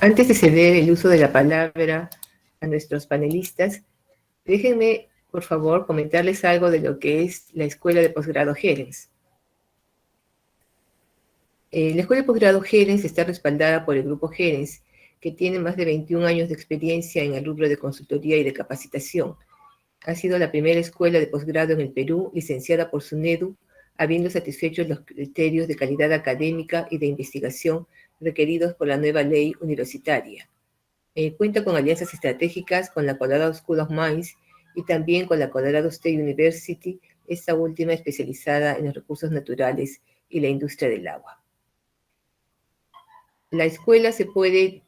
Antes de ceder el uso de la palabra a nuestros panelistas, déjenme, por favor, comentarles algo de lo que es la Escuela de Posgrado Gerens. La Escuela de Posgrado Gerens está respaldada por el Grupo Gerens, que tiene más de 21 años de experiencia en el rubro de consultoría y de capacitación. Ha sido la primera escuela de posgrado en el Perú, licenciada por SUNEDU, habiendo satisfecho los criterios de calidad académica y de investigación requeridos por la nueva ley universitaria. Cuenta con alianzas estratégicas con la Colorado School of Mines y también con la Colorado State University, esta última especializada en los recursos naturales y la industria del agua. En la escuela se pueden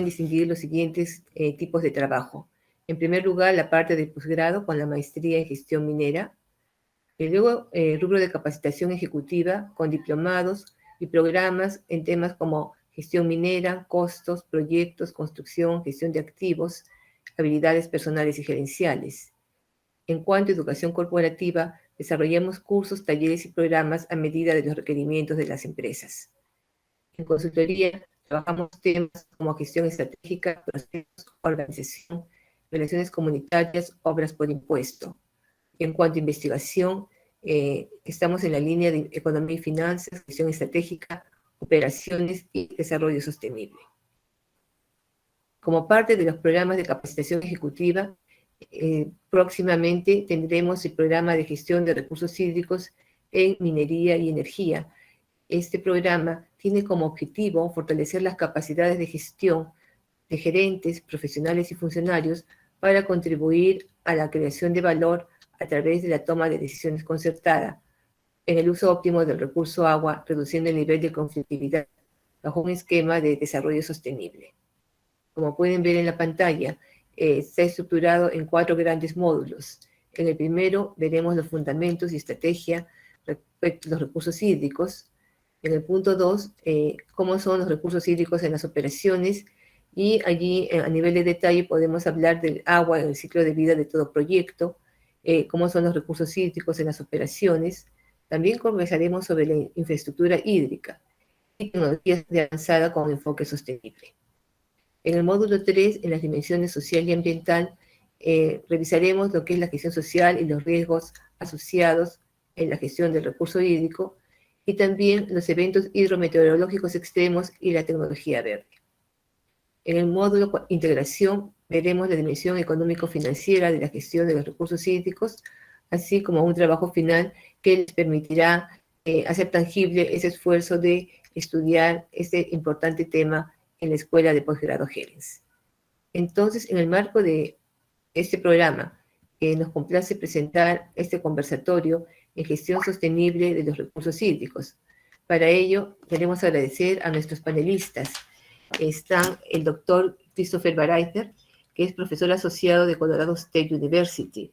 distinguir los siguientes tipos de trabajo. En primer lugar, la parte de posgrado con la maestría en gestión minera. Y luego, rubro de capacitación ejecutiva con diplomados y programas en temas como gestión minera, costos, proyectos, construcción, gestión de activos, habilidades personales y gerenciales. En cuanto a educación corporativa, desarrollamos cursos, talleres y programas a medida de los requerimientos de las empresas. En consultoría, trabajamos temas como gestión estratégica, procesos, organización, relaciones comunitarias, obras por impuesto. En cuanto a investigación, estamos en la línea de economía y finanzas, gestión estratégica, operaciones y desarrollo sostenible. Como parte de los programas de capacitación ejecutiva, próximamente tendremos el programa de gestión de recursos hídricos en minería y energía. Este programa tiene como objetivo fortalecer las capacidades de gestión de gerentes, profesionales y funcionarios para contribuir a la creación de valor a través de la toma de decisiones concertada en el uso óptimo del recurso agua, reduciendo el nivel de conflictividad bajo un esquema de desarrollo sostenible. Como pueden ver en la pantalla, está estructurado en 4 grandes módulos. En el primero veremos los fundamentos y estrategia respecto a los recursos hídricos. En el punto 2, cómo son los recursos hídricos en las operaciones, y allí a nivel de detalle podemos hablar del agua en el ciclo de vida de todo proyecto, cómo son los recursos hídricos en las operaciones. También conversaremos sobre la infraestructura hídrica y tecnologías de avanzada con enfoque sostenible. En el módulo 3, en las dimensiones social y ambiental, revisaremos lo que es la gestión social y los riesgos asociados en la gestión del recurso hídrico, y también los eventos hidrometeorológicos extremos y la tecnología verde. En el módulo integración veremos la dimensión económico-financiera de la gestión de los recursos hídricos, así como un trabajo final que les permitirá hacer tangible ese esfuerzo de estudiar este importante tema en la Escuela de Posgrado Gerens. Entonces, en el marco de este programa, nos complace presentar este conversatorio en gestión sostenible de los recursos hídricos. Para ello, queremos agradecer a nuestros panelistas. Están el doctor Christopher Bareiter, que es profesor asociado de Colorado State University.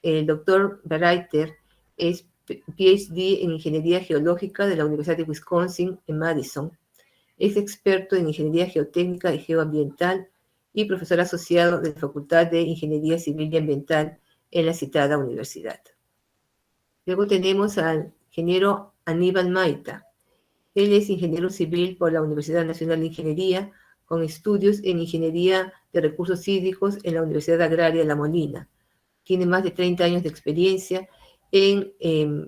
El doctor Bareiter es PhD en Ingeniería Geológica de la Universidad de Wisconsin en Madison. Es experto en Ingeniería Geotécnica y Geoambiental y profesor asociado de la Facultad de Ingeniería Civil y Ambiental en la citada universidad. Luego tenemos al ingeniero Aníbal Maita. Él es ingeniero civil por la Universidad Nacional de Ingeniería, con estudios en Ingeniería de Recursos Hídricos en la Universidad Agraria La Molina. Tiene más de 30 años de experiencia en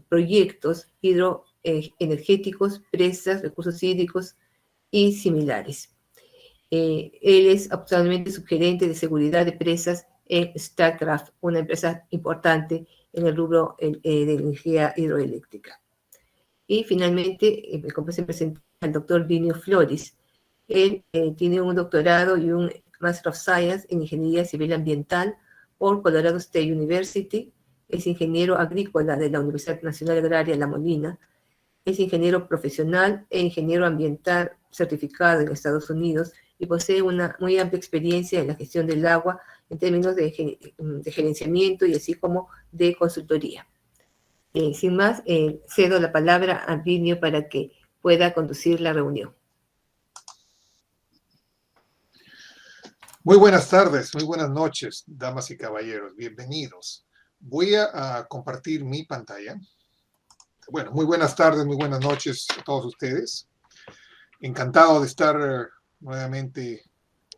proyectos hidroenergéticos, presas, recursos hídricos y similares. Él es actualmente subgerente de seguridad de presas en Statkraft, una empresa importante en el rubro de energía hidroeléctrica. Y finalmente, me complace presentar al doctor Vinio Flores. Él tiene un doctorado y un Master of Science en Ingeniería Civil Ambiental por Colorado State University. Es ingeniero agrícola de la Universidad Nacional Agraria La Molina. Es ingeniero profesional e ingeniero ambiental certificado en Estados Unidos y posee una muy amplia experiencia en la gestión del agua en términos de gerenciamiento y así como de consultoría. Sin más, cedo la palabra a Vinio para que pueda conducir la reunión. Muy buenas tardes, muy buenas noches, damas y caballeros, bienvenidos. Voy a compartir mi pantalla. Bueno, muy buenas tardes, muy buenas noches a todos ustedes. Encantado de estar nuevamente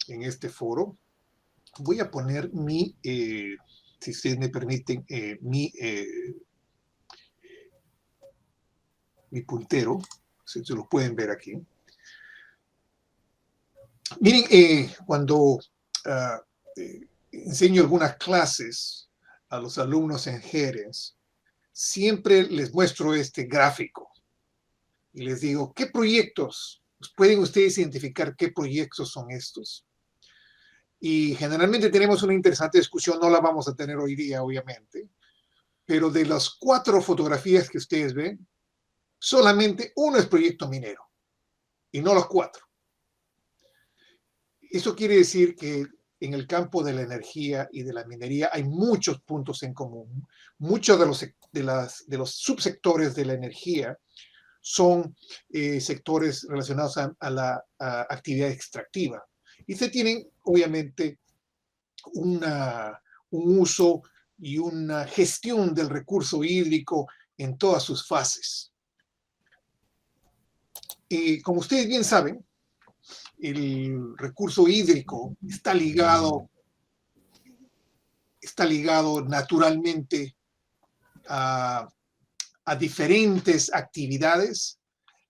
en este foro. Voy a poner si ustedes me permiten, mi puntero, si se lo pueden ver aquí. Miren, cuando enseño algunas clases a los alumnos en Jerez, siempre les muestro este gráfico y les digo, ¿qué proyectos? ¿Pueden ustedes identificar qué proyectos son estos? Y generalmente tenemos una interesante discusión, no la vamos a tener hoy día, obviamente, pero de las 4 fotografías que ustedes ven, solamente uno es proyecto minero y no los 4. Eso quiere decir que en el campo de la energía y de la minería hay muchos puntos en común. Muchos de los subsectores de la energía son sectores relacionados a la actividad extractiva. Y se tienen, obviamente, un uso y una gestión del recurso hídrico en todas sus fases. Como ustedes bien saben, el recurso hídrico está ligado naturalmente a diferentes actividades,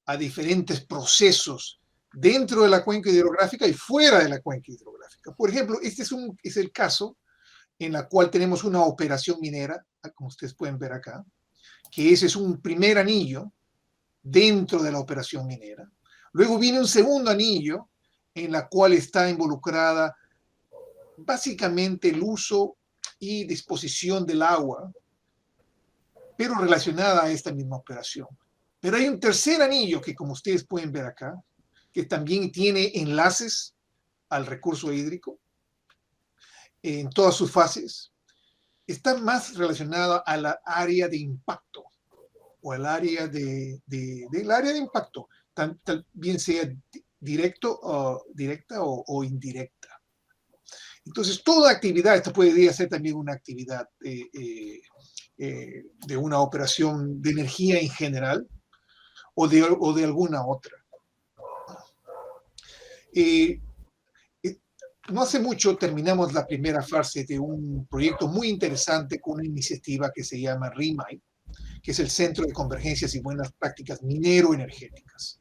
a diferentes procesos dentro de la cuenca hidrográfica y fuera de la cuenca hidrográfica. Por ejemplo, este es el caso en la cual tenemos una operación minera, como ustedes pueden ver acá, que ese es un primer anillo dentro de la operación minera. Luego viene un segundo anillo en la cual está involucrada básicamente el uso y disposición del agua, pero relacionada a esta misma operación. Pero hay un tercer anillo que, como ustedes pueden ver acá, que también tiene enlaces al recurso hídrico en todas sus fases, está más relacionada a la área de impacto o al área del área de impacto, bien sea directa o indirecta. Entonces, toda actividad, esta podría ser también una actividad de una operación de energía en general o de alguna otra. No hace mucho terminamos la primera fase de un proyecto muy interesante con una iniciativa que se llama RIMAI, que es el Centro de Convergencias y Buenas Prácticas Minero-Energéticas,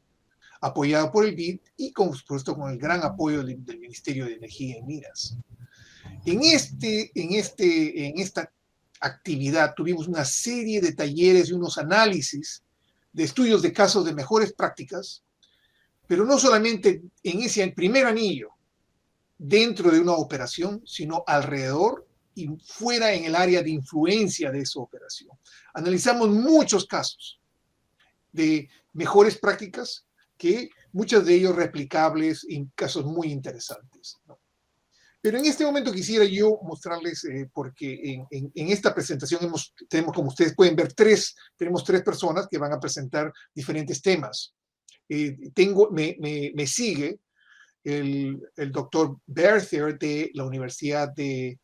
apoyado por el BID y, por supuesto, con el gran apoyo del Ministerio de Energía y Minas. En esta actividad tuvimos una serie de talleres y unos análisis de estudios de casos de mejores prácticas, pero no solamente en ese primer anillo dentro de una operación, sino alrededor y fuera en el área de influencia de esa operación. Analizamos muchos casos de mejores prácticas, que muchos de ellos replicables en casos muy interesantes, ¿no? Pero en este momento quisiera yo mostrarles, porque en esta presentación tenemos, como ustedes pueden ver, tenemos 3 personas que van a presentar diferentes temas. Me sigue el doctor Berthier de la Universidad del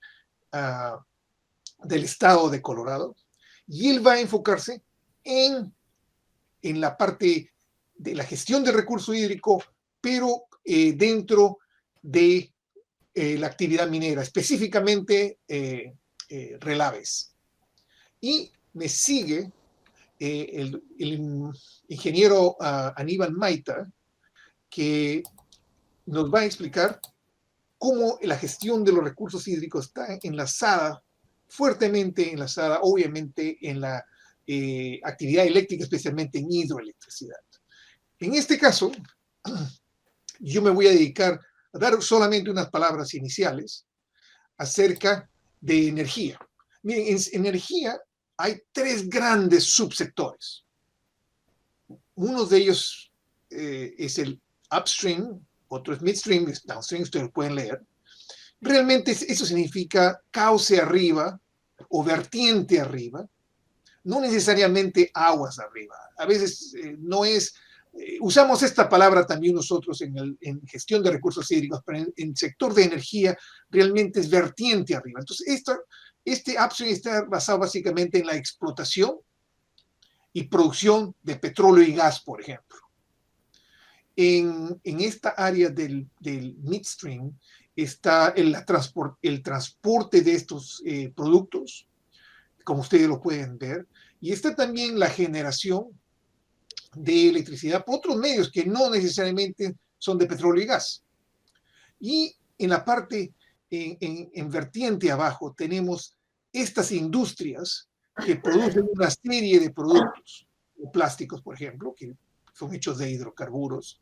Estado de Colorado, y él va a enfocarse en la parte de la gestión del recurso hídrico, pero dentro de la actividad minera, específicamente relaves. Y me sigue el ingeniero Aníbal Maita, que nos va a explicar cómo la gestión de los recursos hídricos está fuertemente enlazada, obviamente, en la actividad eléctrica, especialmente en hidroelectricidad. En este caso, yo me voy a dedicar a dar solamente unas palabras iniciales acerca de energía. Miren, en energía hay 3 grandes subsectores. Uno de ellos es el upstream, otro es midstream, downstream, ustedes lo pueden leer. Realmente eso significa cauce arriba o vertiente arriba, no necesariamente aguas arriba. A veces no es... usamos esta palabra también nosotros en gestión de recursos hídricos, pero en sector de energía realmente es vertiente arriba. Entonces, este upstream está basado básicamente en la explotación y producción de petróleo y gas, por ejemplo. en esta área del midstream está el transporte de estos productos, como ustedes lo pueden ver, y está también la generación de electricidad por otros medios que no necesariamente son de petróleo y gas. Y en la parte, en vertiente abajo, tenemos estas industrias que producen una serie de productos, plásticos, por ejemplo, que son hechos de hidrocarburos,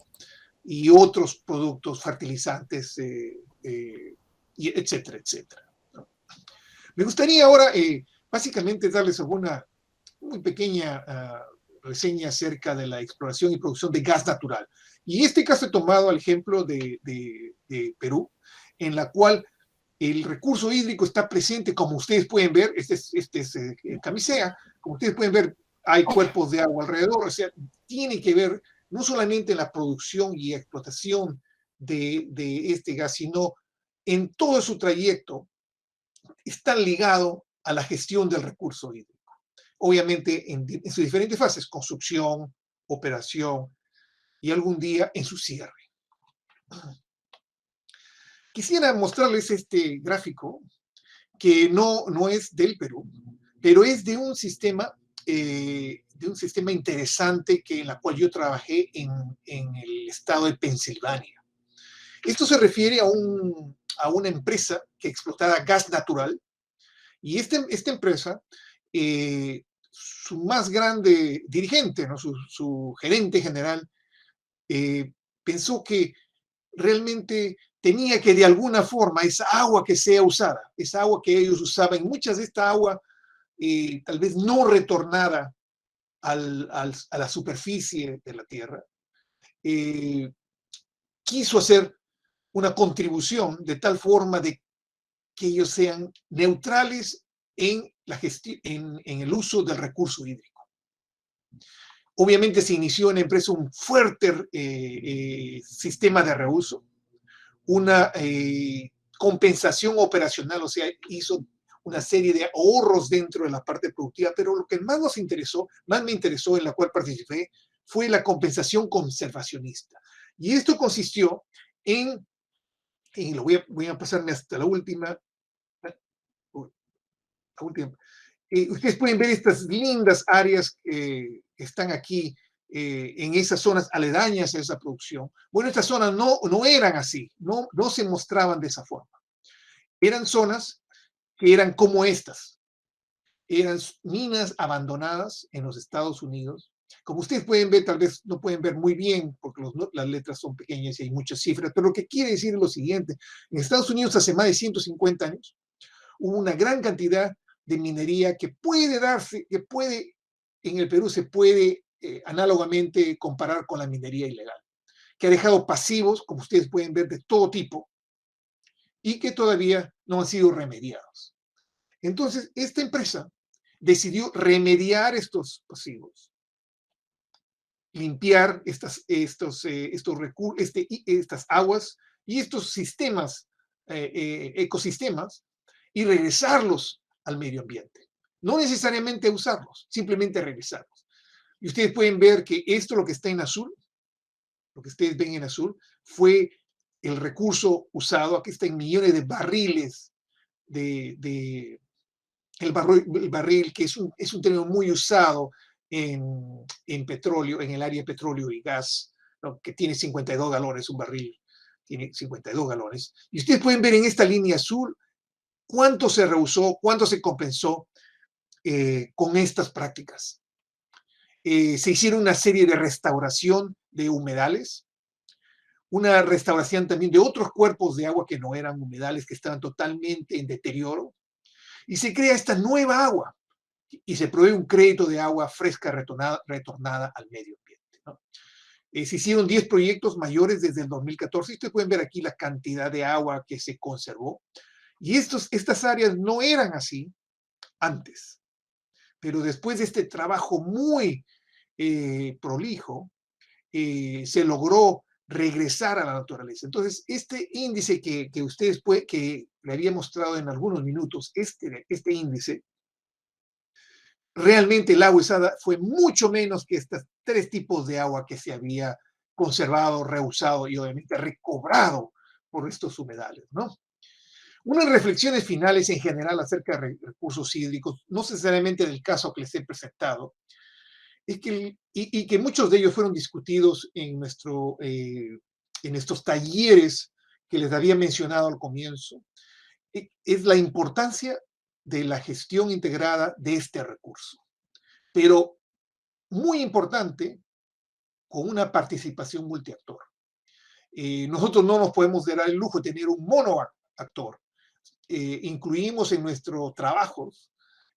y otros productos, fertilizantes, etcétera, etcétera. Me gustaría ahora, básicamente, darles alguna muy pequeña reseña acerca de la exploración y producción de gas natural. Y este caso he tomado al ejemplo de Perú, en la cual el recurso hídrico está presente, como ustedes pueden ver, este es Camisea, como ustedes pueden ver, hay cuerpos de agua alrededor, o sea, tiene que ver no solamente en la producción y explotación de este gas, sino en todo su trayecto, está ligado a la gestión del recurso hídrico. Obviamente en sus diferentes fases, construcción, operación y algún día en su cierre. Quisiera mostrarles este gráfico que no es del Perú, pero es de un sistema interesante en la cual yo trabajé en el estado de Pensilvania. Esto se refiere a una empresa que explotaba gas natural, y esta empresa, su más grande dirigente, ¿no? su gerente general, pensó que realmente tenía que de alguna forma esa agua que sea usada, esa agua que ellos usaban, muchas de esta agua tal vez no retornada a la superficie de la tierra, quiso hacer una contribución de tal forma de que ellos sean neutrales en el uso del recurso hídrico. Obviamente se inició en la empresa un fuerte sistema de reuso, una compensación operacional, o sea, hizo una serie de ahorros dentro de la parte productiva, pero lo que más me interesó, en la cual participé, fue la compensación conservacionista. Y esto consistió en voy a pasarme hasta la última. Ustedes pueden ver estas lindas áreas que están aquí en esas zonas aledañas a esa producción. Bueno, estas zonas no eran así, no se mostraban de esa forma. Eran zonas que eran como estas. Eran minas abandonadas en los Estados Unidos. Como ustedes pueden ver, tal vez no pueden ver muy bien porque las letras son pequeñas y hay muchas cifras, pero lo que quiere decir es lo siguiente. En Estados Unidos hace más de 150 años hubo una gran cantidad de minería que en el Perú se puede análogamente comparar con la minería ilegal, que ha dejado pasivos, como ustedes pueden ver, de todo tipo, y que todavía no han sido remediados. Entonces, esta empresa decidió remediar estos pasivos, limpiar estas aguas y estos ecosistemas, y regresarlos al medio ambiente. No necesariamente usarlos, simplemente regresarlos. Y ustedes pueden ver que esto, lo que está en azul, lo que ustedes ven en azul, fue el recurso usado. Aquí están millones de barriles el barril, que es un término muy usado en petróleo, en el área de petróleo y gas, ¿no? Que tiene 52 galones, un barril tiene 52 galones. Y ustedes pueden ver en esta línea azul cuánto se reusó, cuánto se compensó con estas prácticas. Se hicieron una serie de restauración de humedales, una restauración también de otros cuerpos de agua que no eran humedales, que estaban totalmente en deterioro, y se crea esta nueva agua y se provee un crédito de agua fresca retornada al medio ambiente, ¿no? Se hicieron 10 proyectos mayores desde el 2014. Ustedes pueden ver aquí la cantidad de agua que se conservó. Y estas áreas no eran así antes. Pero después de este trabajo muy prolijo, se logró regresar a la naturaleza. Entonces, este índice que le había mostrado en algunos minutos, este índice, realmente el agua usada fue mucho menos que estos 3 tipos de agua que se había conservado, reusado y obviamente recobrado por estos humedales, ¿no? Unas reflexiones finales en general acerca de recursos hídricos, no necesariamente del caso que les he presentado, es que, y que muchos de ellos fueron discutidos en estos talleres que les había mencionado al comienzo, es la importancia de la gestión integrada de este recurso. Pero muy importante, con una participación multiactor. Nosotros no nos podemos dar el lujo de tener un monoactor. Incluimos en nuestros trabajos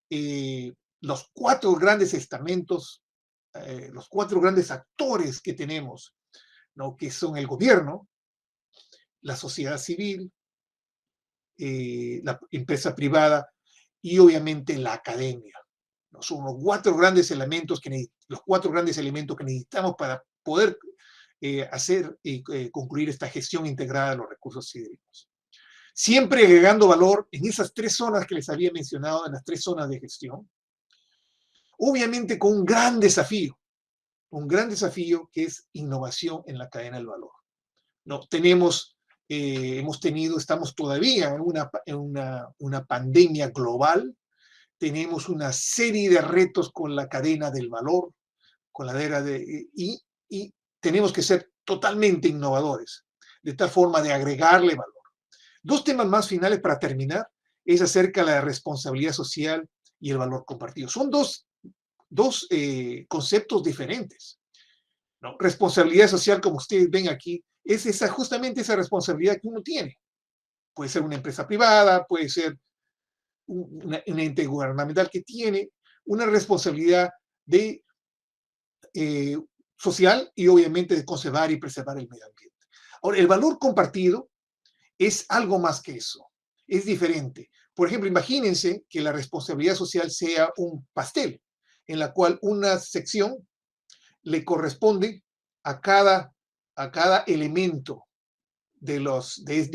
los 4 grandes estamentos, los 4 grandes actores que tenemos, ¿no? Que son el gobierno, la sociedad civil, la empresa privada y obviamente la academia. ¿No? Son los 4 grandes elementos que necesitamos para poder hacer y concluir esta gestión integrada de los recursos hídricos. Siempre agregando valor en esas 3 zonas que les había mencionado, en las 3 zonas de gestión, obviamente con un gran desafío que es innovación en la cadena del valor. No, estamos todavía en una pandemia global, tenemos una serie de retos con la cadena del valor, y tenemos que ser totalmente innovadores, de tal forma de agregarle valor. 2 temas más finales para terminar, es acerca de la responsabilidad social y el valor compartido. Son dos conceptos diferentes, ¿no? Responsabilidad social, como ustedes ven aquí, es justamente esa responsabilidad que uno tiene. Puede ser una empresa privada, puede ser un ente gubernamental que tiene una responsabilidad social y obviamente de conservar y preservar el medio ambiente. Ahora, el valor compartido es algo más que eso, es diferente. Por ejemplo, imagínense que la responsabilidad social sea un pastel, en la cual una sección le corresponde a cada elemento de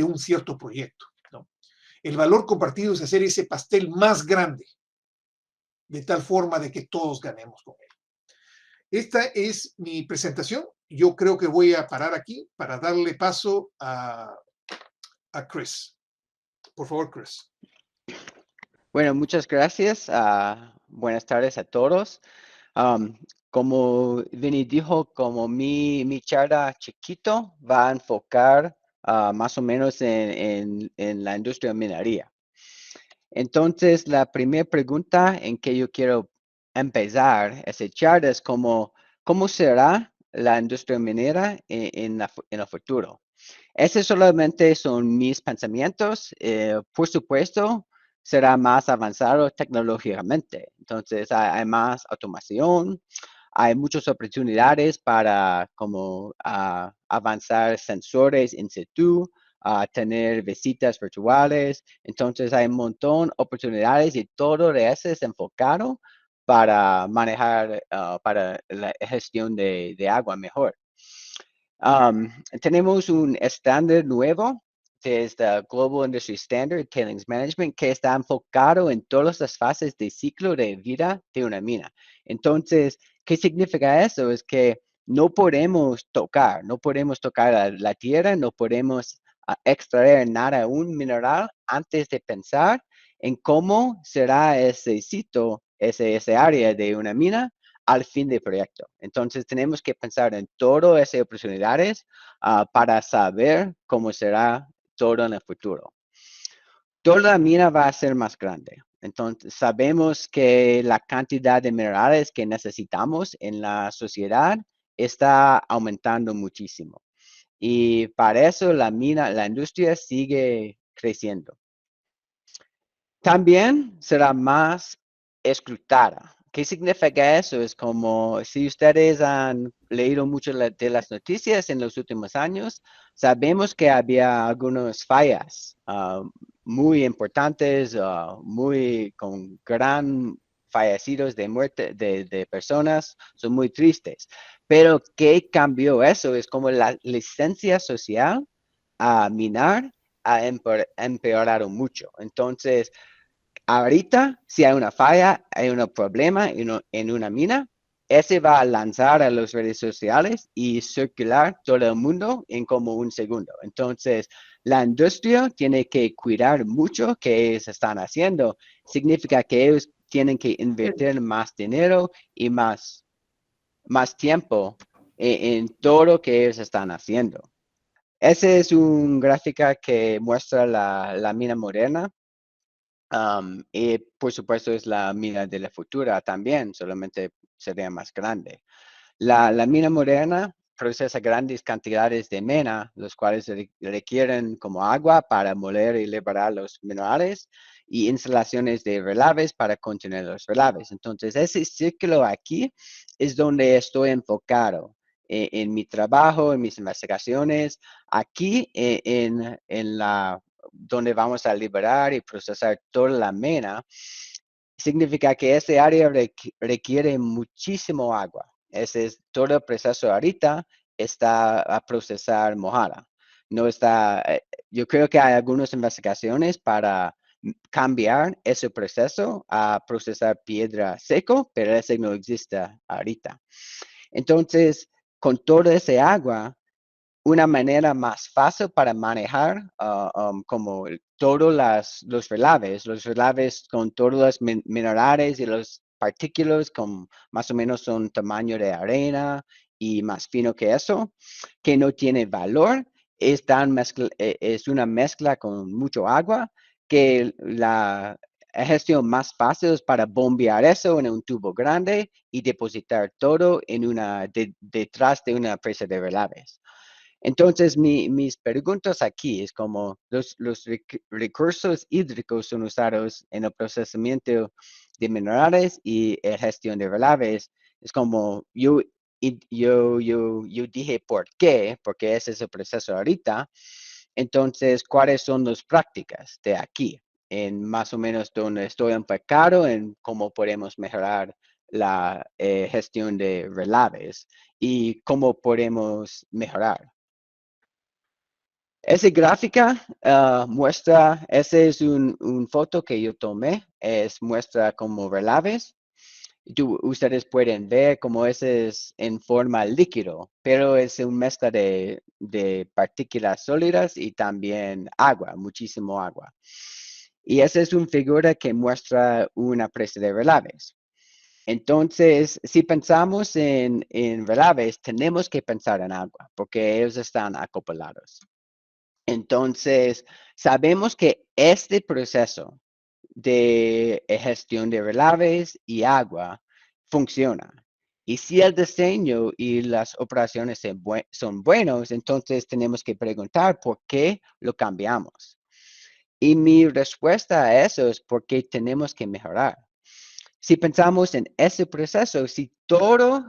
un cierto proyecto, ¿no? El valor compartido es hacer ese pastel más grande, de tal forma de que todos ganemos con él. Esta es mi presentación. Yo creo que voy a parar aquí para darle paso a Chris. Por favor, Chris. Bueno, muchas gracias. Buenas tardes a todos. Como Vinny dijo, como mi charla chiquito va a enfocar más o menos en la industria minería. Entonces, la primera pregunta en que yo quiero empezar esa charla es cómo será la industria minera en el futuro. Esos solamente son mis pensamientos. Por supuesto, será más avanzado tecnológicamente. Entonces, hay más automación, hay muchas oportunidades para avanzar sensores in situ, tener visitas virtuales. Entonces, hay un montón de oportunidades y todo eso es enfocado para manejar, para la gestión de agua mejor. Tenemos un estándar nuevo, que es el Global Industry Standard Tailings Management, que está enfocado en todas las fases de ciclo de vida de una mina. Entonces, ¿qué significa eso? Es que no podemos tocar la tierra, no podemos extraer nada, un mineral, antes de pensar en cómo será ese sitio, ese área de una mina al fin del proyecto. Entonces tenemos que pensar en todas esas oportunidades para saber cómo será todo en el futuro. Toda la mina va a ser más grande. Entonces sabemos que la cantidad de minerales que necesitamos en la sociedad está aumentando muchísimo. Y para eso la industria sigue creciendo. También será más escrutada. ¿Qué significa eso? Es como si ustedes han leído mucho de las noticias en los últimos años, sabemos que había algunas fallas muy importantes, con gran fallecidos de muerte de personas, son muy tristes. Pero ¿qué cambió eso? Es como la licencia social a minar ha empeorado mucho. Entonces, ahorita, si hay una falla, hay un problema en una mina, ese va a lanzar a las redes sociales y circular todo el mundo en como un segundo. Entonces, la industria tiene que cuidar mucho que ellos están haciendo. Significa que ellos tienen que invertir más dinero y más tiempo en todo lo que ellos están haciendo. Ese es un gráfica que muestra la mina moderna. Y por supuesto es la mina de la futura también, solamente sería más grande. La mina moderna procesa grandes cantidades de mena, los cuales requieren como agua para moler y liberar los minerales y instalaciones de relaves para contener los relaves. Entonces, ese círculo aquí es donde estoy enfocado en mi trabajo, en mis investigaciones, aquí donde vamos a liberar y procesar toda la mena. Significa que ese área requiere muchísimo agua. Ese es todo el proceso ahorita está a procesar mojada. No está, yo creo que hay algunas investigaciones para cambiar ese proceso a procesar piedra seco, pero ese no existe ahorita. Entonces, con toda ese agua, una manera más fácil para manejar como todos los relaves con todos los minerales y los partículas con más o menos un tamaño de arena y más fino que eso, que no tiene valor, es una mezcla con mucho agua que la gestión más fácil es para bombear eso en un tubo grande y depositar todo detrás de una presa de relaves. Entonces, mis preguntas aquí es como los recursos hídricos son usados en el procesamiento de minerales y la gestión de relaves. Es como yo dije por qué, porque ese es el proceso ahorita. Entonces, ¿cuáles son las prácticas de aquí? En más o menos donde estoy enfocado en cómo podemos mejorar la gestión de relaves y cómo podemos mejorar. Esa gráfica muestra, ese es un foto que yo tomé, muestra como relaves. Ustedes pueden ver como ese es en forma líquido, pero es una mezcla de partículas sólidas y también agua, muchísimo agua. Y esa es una figura que muestra una presa de relaves. Entonces, si pensamos en relaves, tenemos que pensar en agua, porque ellos están acoplados. Entonces, sabemos que este proceso de gestión de relaves y agua funciona. Y si el diseño y las operaciones son buenos, entonces tenemos que preguntar por qué lo cambiamos. Y mi respuesta a eso es porque tenemos que mejorar. Si pensamos en ese proceso, si todas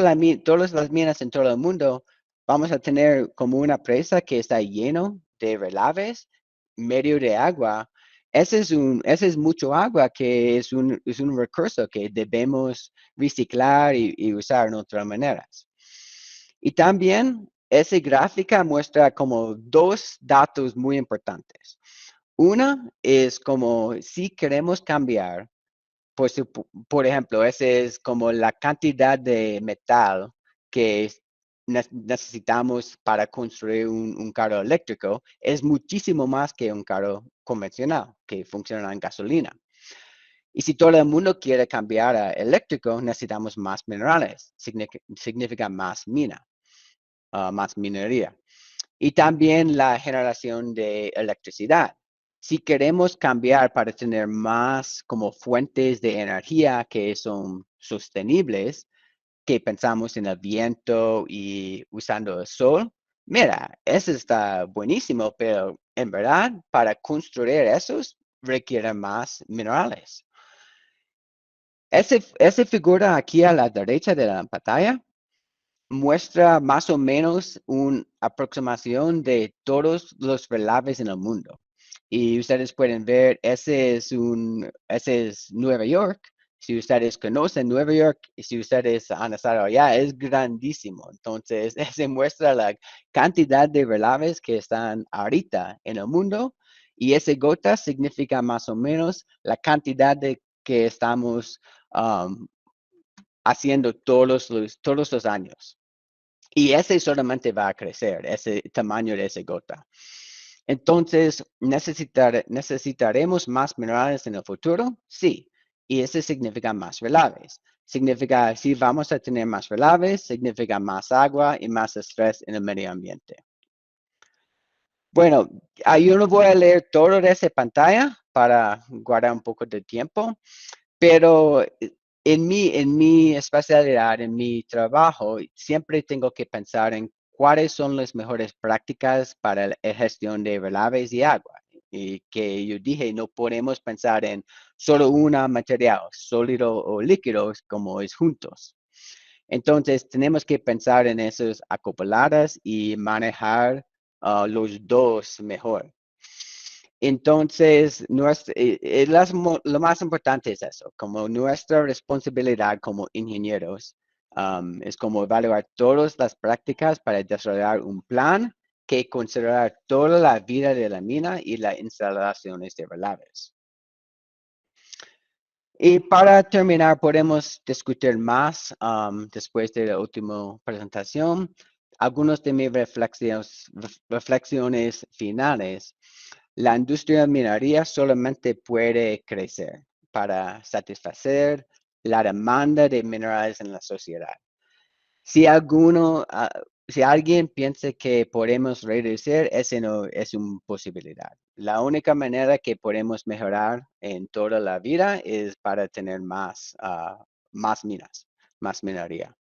las minas en todo el mundo, vamos a tener como una presa que está lleno de relaves, medio de agua. Ese es mucho agua que es un recurso que debemos reciclar y usar en otras maneras. Y también esa gráfica muestra como dos datos muy importantes. Una es como si queremos cambiar, por ejemplo, ese es como la cantidad de metal que necesitamos para construir un carro eléctrico, es muchísimo más que un carro convencional que funciona en gasolina. Y si todo el mundo quiere cambiar a eléctrico, necesitamos más minerales, significa más más minería. Y también la generación de electricidad. Si queremos cambiar para tener más como fuentes de energía que son sostenibles, que pensamos en el viento y usando el sol, mira, eso está buenísimo, pero en verdad para construir esos requiere más minerales. Esa figura aquí a la derecha de la pantalla muestra más o menos una aproximación de todos los relaves en el mundo. Y ustedes pueden ver, ese es Nueva York. Si ustedes conocen Nueva York y si ustedes han estado allá, es grandísimo. Entonces, ese muestra la cantidad de relaves que están ahorita en el mundo. Y ese gota significa más o menos la cantidad de que estamos haciendo todos los años. Y ese solamente va a crecer, ese tamaño de esa gota. Entonces, ¿necesitaremos más minerales en el futuro? Sí. Y eso significa más relaves. Significa, si vamos a tener más relaves, significa más agua y más estrés en el medio ambiente. Bueno, yo no voy a leer todo de esa pantalla para guardar un poco de tiempo, pero en mi especialidad, en mi trabajo, siempre tengo que pensar en cuáles son las mejores prácticas para la gestión de relaves y agua. Y que yo dije, no podemos pensar en solo una material, sólido o líquido, como es juntos. Entonces, tenemos que pensar en esas acopladas y manejar los dos mejor. Entonces, lo más importante es eso, como nuestra responsabilidad como ingenieros, es como evaluar todas las prácticas para desarrollar un plan que considerar toda la vida de la mina y las instalaciones de relaves. Y para terminar, podemos discutir más después de la última presentación. Algunas de mis reflexiones finales. La industria de minería solamente puede crecer para satisfacer la demanda de minerales en la sociedad. Si alguien piensa que podemos reducir, ese no es una posibilidad. La única manera que podemos mejorar en toda la vida es para tener más minas, más minería.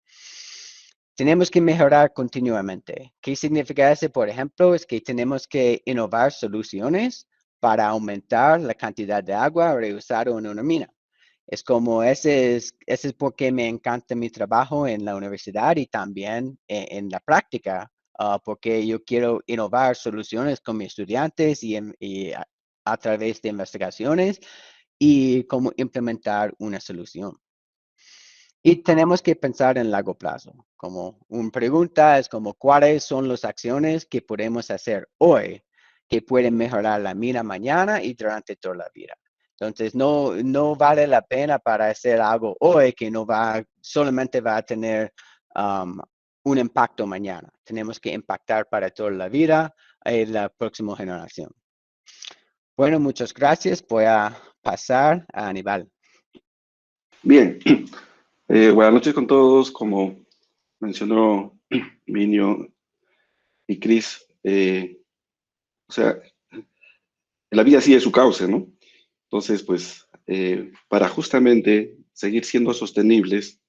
Tenemos que mejorar continuamente. ¿Qué significa eso? Por ejemplo, es que tenemos que innovar soluciones para aumentar la cantidad de agua reusada en una mina. Es como ese es porque me encanta mi trabajo en la universidad y también en la práctica, porque yo quiero innovar soluciones con mis estudiantes y a través de investigaciones y cómo implementar una solución. Y tenemos que pensar en largo plazo. Como una pregunta es como, ¿cuáles son las acciones que podemos hacer hoy que pueden mejorar la mina mañana y durante toda la vida? Entonces, no vale la pena para hacer algo hoy que solamente va a tener un impacto mañana. Tenemos que impactar para toda la vida y la próxima generación. Bueno, muchas gracias. Voy a pasar a Aníbal. Bien, buenas noches con todos. Como mencionó Minio y Chris, o sea, la vida sigue su cauce, ¿no? Entonces, pues, para justamente seguir siendo sostenibles,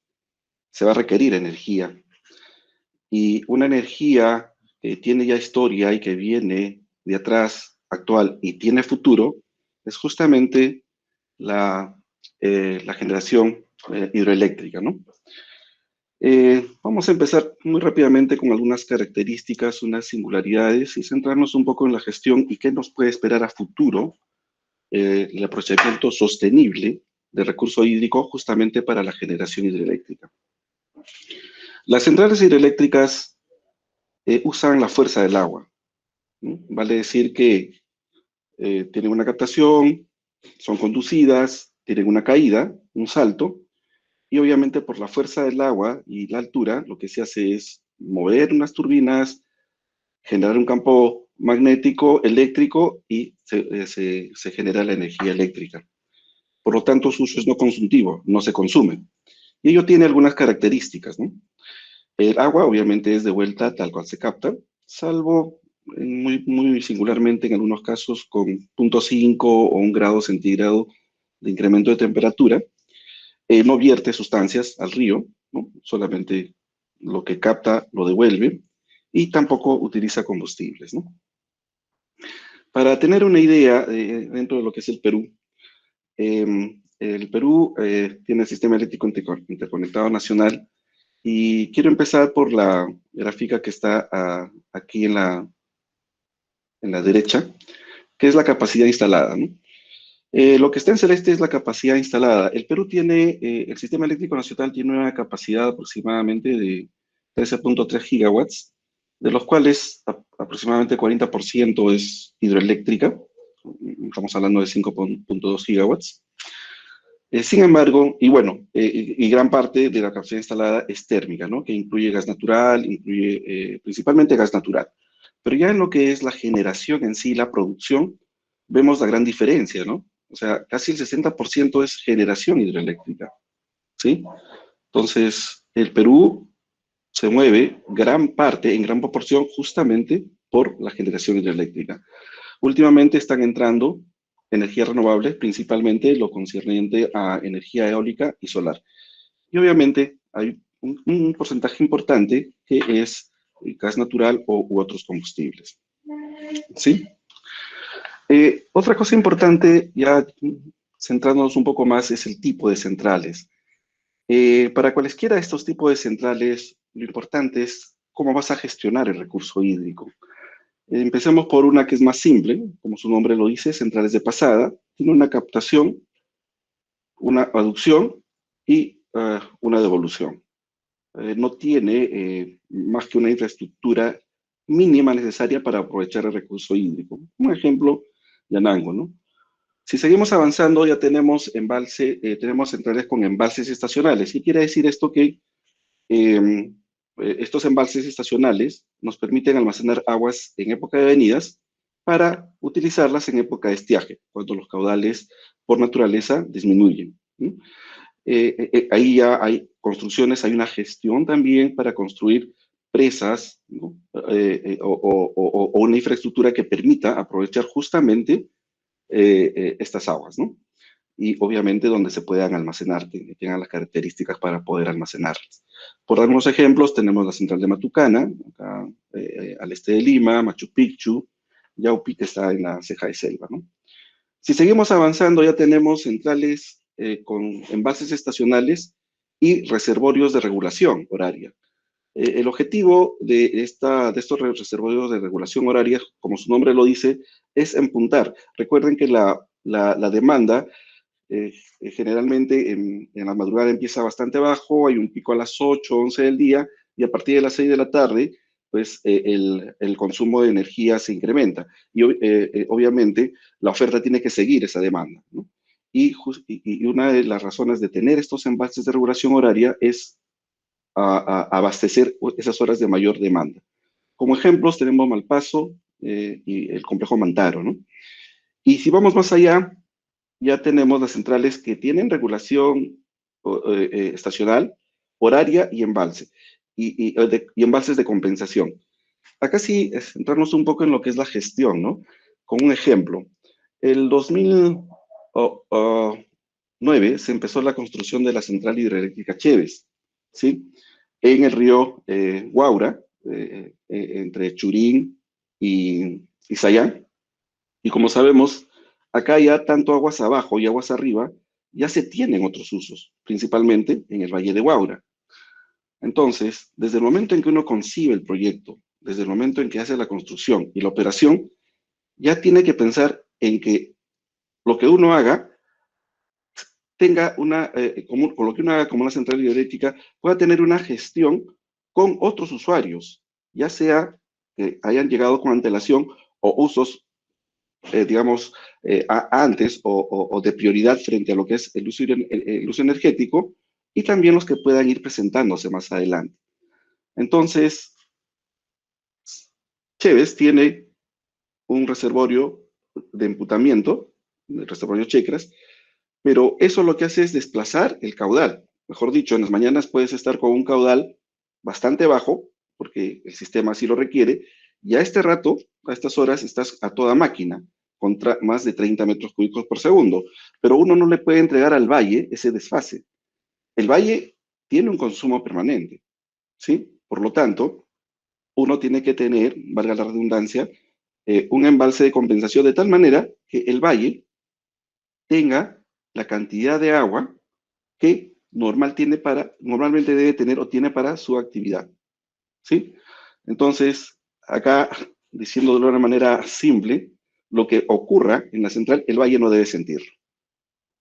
se va a requerir energía. Y una energía que tiene ya historia y que viene de atrás, actual y tiene futuro, es justamente la generación hidroeléctrica, ¿no? Vamos a empezar muy rápidamente con algunas características, unas singularidades y centrarnos un poco en la gestión y qué nos puede esperar a futuro el aprovechamiento sostenible del recurso hídrico justamente para la generación hidroeléctrica. Las centrales hidroeléctricas usan la fuerza del agua, ¿no? Vale decir que tienen una captación, son conducidas, tienen una caída, un salto, y obviamente por la fuerza del agua y la altura, lo que se hace es mover unas turbinas, generar un campo magnético, eléctrico, y se genera la energía eléctrica. Por lo tanto, su uso es no consultivo, no se consume. Y ello tiene algunas características, ¿no? El agua obviamente es de vuelta tal cual se capta, salvo muy singularmente en algunos casos con 0.5 o 1 grado centígrado de incremento de temperatura. No vierte sustancias al río, ¿no? Solamente lo que capta lo devuelve, y tampoco utiliza combustibles, ¿no? Para tener una idea dentro de lo que es el Perú tiene el sistema eléctrico interconectado nacional, y quiero empezar por la gráfica que está aquí en la derecha, que es la capacidad instalada, ¿no? Lo que está en celeste es la capacidad instalada. El Perú tiene, el sistema eléctrico nacional tiene una capacidad aproximadamente de 13.3 gigawatts, de los cuales aproximadamente 40% es hidroeléctrica. Estamos hablando de 5.2 gigawatts. Sin embargo, y bueno, y gran parte de la capacidad instalada es térmica, ¿no? Que incluye gas natural, incluye principalmente gas natural. Pero ya en lo que es la generación en sí, la producción, vemos la gran diferencia, ¿no? O sea, casi el 60% es generación hidroeléctrica, ¿sí? Entonces, el Perú se mueve gran parte, en gran proporción, justamente por la generación hidroeléctrica. Últimamente están entrando energías renovables, principalmente lo concerniente a energía eólica y solar. Y obviamente hay un porcentaje importante que es gas natural u otros combustibles. ¿Sí? Otra cosa importante, ya centrándonos un poco más, es el tipo de centrales. Para cualesquiera de estos tipos de centrales, lo importante es cómo vas a gestionar el recurso hídrico. Empecemos por una que es más simple, como su nombre lo dice, centrales de pasada. Tiene una captación, una aducción y una devolución. No tiene más que una infraestructura mínima necesaria para aprovechar el recurso hídrico. Un ejemplo, Yanango, ¿no? Si seguimos avanzando, ya tenemos tenemos centrales con embalses estacionales. ¿Qué quiere decir esto? Que estos embalses estacionales nos permiten almacenar aguas en época de venidas para utilizarlas en época de estiaje, cuando los caudales por naturaleza disminuyen. Ahí ya hay construcciones, hay una gestión también para construir presas, ¿no? O una infraestructura que permita aprovechar justamente estas aguas, ¿no? Y obviamente donde se puedan almacenar, que tengan las características para poder almacenarlas. Por dar unos ejemplos, tenemos la central de Matucana, acá al este de Lima, Machu Picchu, Yaupi, que está en la ceja de selva, ¿no? Si seguimos avanzando, ya tenemos centrales con embalses estacionales y reservorios de regulación horaria. El objetivo de estos reservorios de regulación horaria, como su nombre lo dice, es empuntar. Recuerden que la demanda generalmente en la madrugada empieza bastante bajo, hay un pico a las 8, 11 del día, y a partir de las 6 de la tarde, pues el consumo de energía se incrementa. Y obviamente la oferta tiene que seguir esa demanda, ¿no? Y una de las razones de tener estos embalses de regulación horaria es abastecer esas horas de mayor demanda. Como ejemplos tenemos Malpaso y el complejo Mantaro, ¿no? Y si vamos más allá, ya tenemos las centrales que tienen regulación estacional, horaria y embalse, y embalses de compensación. Acá sí, centrarnos un poco en lo que es la gestión, ¿no? Con un ejemplo, el 2009 se empezó la construcción de la central hidroeléctrica Chévez, ¿sí? En el río Guaura, entre Churín y Sayán. Y como sabemos, acá ya tanto aguas abajo y aguas arriba ya se tienen otros usos, principalmente en el Valle de Guaura. Entonces, desde el momento en que uno concibe el proyecto, desde el momento en que hace la construcción y la operación, ya tiene que pensar en que lo que uno haga tenga con lo que uno haga como una central hidroeléctrica, pueda tener una gestión con otros usuarios, ya sea que hayan llegado con antelación o usos digamos, antes o de prioridad frente a lo que es el uso energético, y también los que puedan ir presentándose más adelante. Entonces, Chévez tiene un reservorio de emputamiento, el reservorio Checras, pero eso lo que hace es desplazar el caudal. Mejor dicho, en las mañanas puedes estar con un caudal bastante bajo, porque el sistema así lo requiere, y a este rato, a estas horas, estás a toda máquina, contra más de 30 metros cúbicos por segundo. Pero uno no le puede entregar al valle ese desfase. El valle tiene un consumo permanente, ¿sí? Por lo tanto, uno tiene que tener, valga la redundancia, un embalse de compensación de tal manera que el valle tenga la cantidad de agua que normalmente debe tener o tiene para su actividad, ¿sí? Entonces, acá, diciéndolo de una manera simple, lo que ocurra en la central, el valle no debe sentirlo.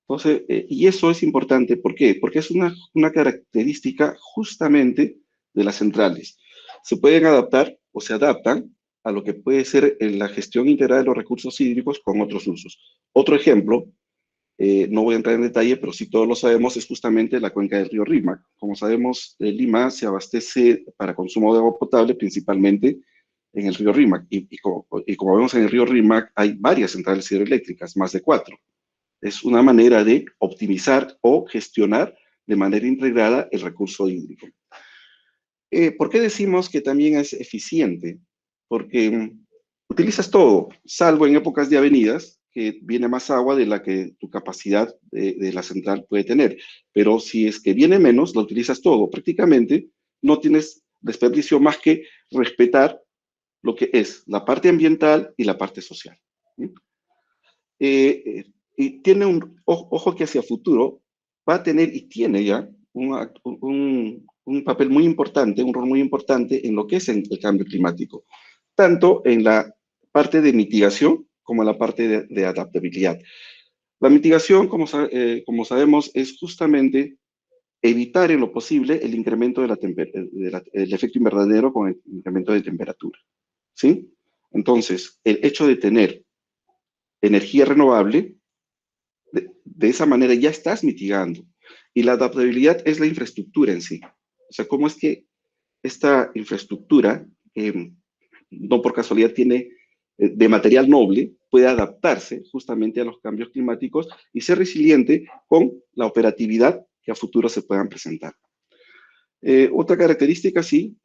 Entonces, y eso es importante, ¿por qué? Porque es una característica justamente de las centrales. Se pueden adaptar o se adaptan a lo que puede ser la gestión integral de los recursos hídricos con otros usos. Otro ejemplo, no voy a entrar en detalle, pero sí todos lo sabemos, es justamente la cuenca del río Rímac. Como sabemos, Lima se abastece para consumo de agua potable principalmente en el río Rímac. Y como vemos en el río Rímac, hay varias centrales hidroeléctricas, más de 4. Es una manera de optimizar o gestionar de manera integrada el recurso hídrico. ¿Por qué decimos que también es eficiente? Porque utilizas todo, salvo en épocas de avenidas, que viene más agua de la que tu capacidad de la central puede tener. Pero si es que viene menos, lo utilizas todo. Prácticamente no tienes desperdicio más que respetar lo que es la parte ambiental y la parte social. Y tiene ojo que hacia futuro va a tener y tiene ya un papel muy importante, un rol muy importante en lo que es el cambio climático, tanto en la parte de mitigación como en la parte de adaptabilidad. La mitigación, como sabemos, es justamente evitar en lo posible el incremento el efecto invernadero con el incremento de temperatura, ¿sí? Entonces, el hecho de tener energía renovable, de esa manera ya estás mitigando. Y la adaptabilidad es la infraestructura en sí. O sea, cómo es que esta infraestructura, no por casualidad tiene de material noble, puede adaptarse justamente a los cambios climáticos y ser resiliente con la operatividad que a futuro se puedan presentar. Otra característica, sí,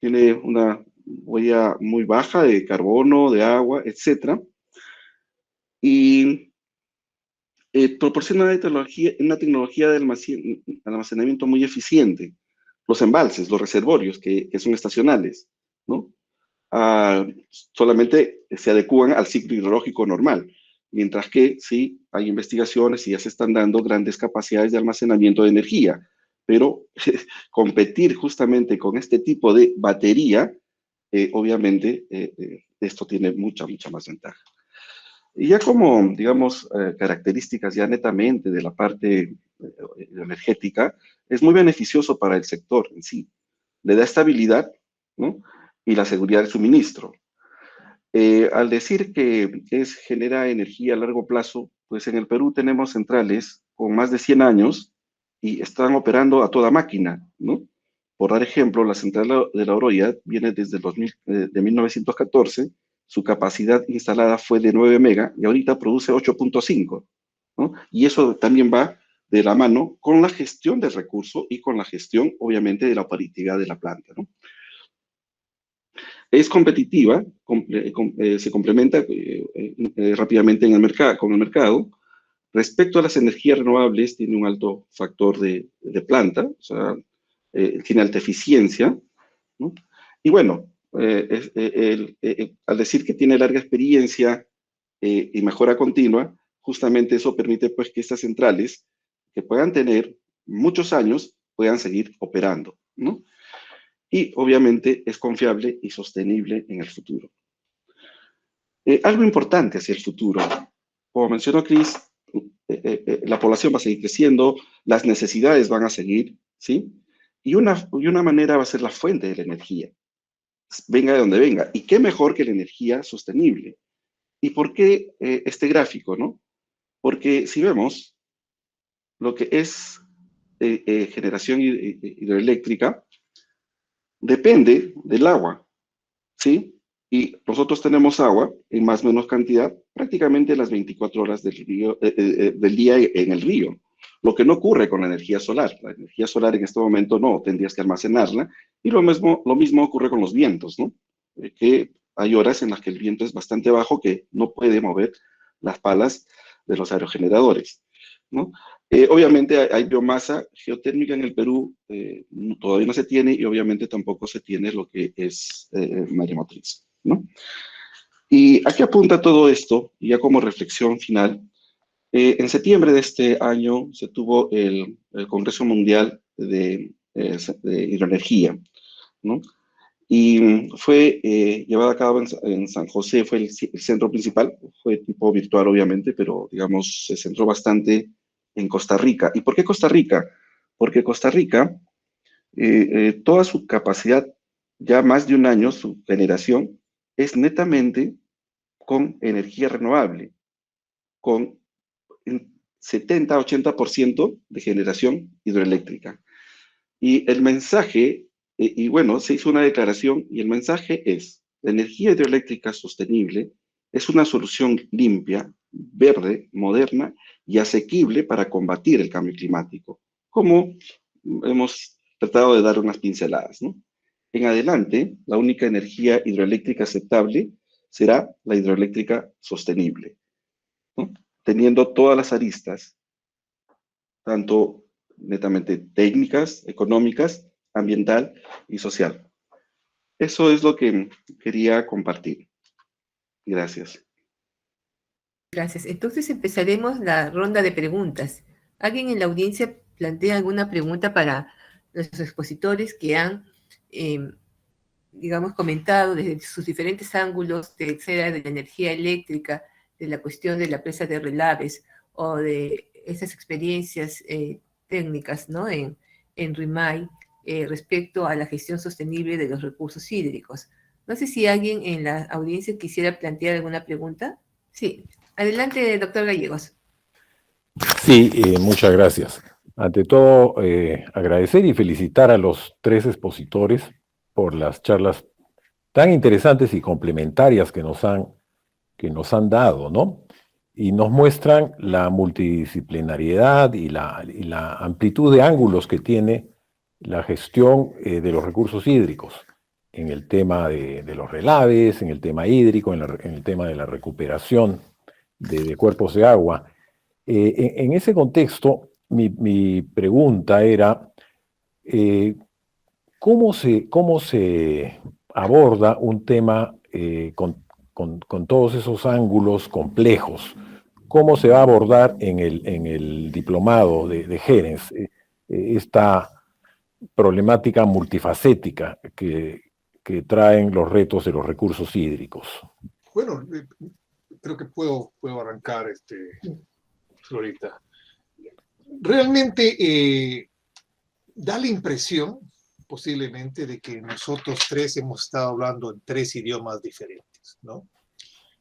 tiene una huella muy baja de carbono, de agua, etc. Y proporciona una tecnología de almacenamiento muy eficiente. Los embalses, los reservorios, que son estacionales, ¿no? Solamente se adecúan al ciclo hidrológico normal, mientras que sí hay investigaciones y ya se están dando grandes capacidades de almacenamiento de energía, pero competir justamente con este tipo de batería, obviamente esto tiene mucha más ventaja. Y ya como, digamos, características ya netamente de la parte energética, es muy beneficioso para el sector en sí. Le da estabilidad, ¿no? Y la seguridad de suministro. Al decir que genera energía a largo plazo, pues en el Perú tenemos centrales con más de 100 años y están operando a toda máquina, ¿no? Por dar ejemplo, la central de La Oroya viene desde de 1914, su capacidad instalada fue de 9 mega y ahorita produce 8.5, ¿no? Y eso también va de la mano con la gestión del recurso y con la gestión, obviamente, de la operatividad de la planta, ¿no? Es competitiva, se complementa rápidamente con el mercado. Respecto a las energías renovables, tiene un alto factor de planta, o sea, tiene alta eficiencia, ¿no? Y bueno, al decir que tiene larga experiencia y mejora continua, justamente eso permite pues que estas centrales, que puedan tener muchos años, puedan seguir operando, ¿no? Y obviamente es confiable y sostenible en el futuro. Algo importante hacia el futuro, como mencionó Chris, la población va a seguir creciendo, las necesidades van a seguir, ¿sí? Y una manera va a ser la fuente de la energía, venga de donde venga. ¿Y qué mejor que la energía sostenible? ¿Y por qué este gráfico, no? Porque si vemos lo que es generación hidroeléctrica, depende del agua, ¿sí? Y nosotros tenemos agua en más o menos cantidad prácticamente las 24 horas del día en el río. Lo que no ocurre con la energía solar. La energía solar en este momento no, tendrías que almacenarla. Y lo mismo ocurre con los vientos, ¿no? Que hay horas en las que el viento es bastante bajo que no puede mover las palas de los aerogeneradores, ¿no? Obviamente hay biomasa geotérmica en el Perú, todavía no se tiene y obviamente tampoco se tiene lo que es maremotriz, ¿no? Y aquí apunta todo esto, y ya como reflexión final, en septiembre de este año se tuvo el Congreso Mundial de Hidroenergía, ¿no? Y fue llevada a cabo en San José, fue el centro principal, fue tipo virtual obviamente, pero digamos se centró bastante en Costa Rica. ¿Y por qué Costa Rica? Porque Costa Rica, toda su capacidad, ya más de un año, su generación, es netamente con energía renovable, con en 70-80% de generación hidroeléctrica. Y el mensaje, y bueno, se hizo una declaración y el mensaje es: la energía hidroeléctrica sostenible es una solución limpia, verde, moderna y asequible para combatir el cambio climático, como hemos tratado de dar unas pinceladas, ¿no? En adelante, la única energía hidroeléctrica aceptable será la hidroeléctrica sostenible, ¿no? Teniendo todas las aristas, tanto netamente técnicas, económicas, ambiental y social. Eso es lo que quería compartir. Gracias. Gracias. Entonces empezaremos la ronda de preguntas. ¿Alguien en la audiencia plantea alguna pregunta para nuestros expositores que han, digamos, comentado desde sus diferentes ángulos, sea de la energía eléctrica, de la cuestión de la presa de relaves o de esas experiencias técnicas, ¿no?, en RIMAI respecto a la gestión sostenible de los recursos hídricos? No sé si alguien en la audiencia quisiera plantear alguna pregunta. Sí. Adelante, doctor Gallegos. Sí, muchas gracias. Ante todo, agradecer y felicitar a los 3 expositores por las charlas tan interesantes y complementarias que nos han dado, ¿no? Y nos muestran la multidisciplinariedad y la amplitud de ángulos que tiene la gestión de los recursos hídricos, en el tema de los relaves, en el tema hídrico, en el tema de la recuperación de cuerpos de agua. En ese contexto, mi pregunta era, ¿cómo se aborda un tema con todos esos ángulos complejos? ¿Cómo se va a abordar en el diplomado de Gerens esta problemática multifacética que traen los retos de los recursos hídricos? Bueno, creo que puedo arrancar, Florita. Realmente da la impresión, posiblemente, de que nosotros 3 hemos estado hablando en 3 idiomas diferentes, ¿no?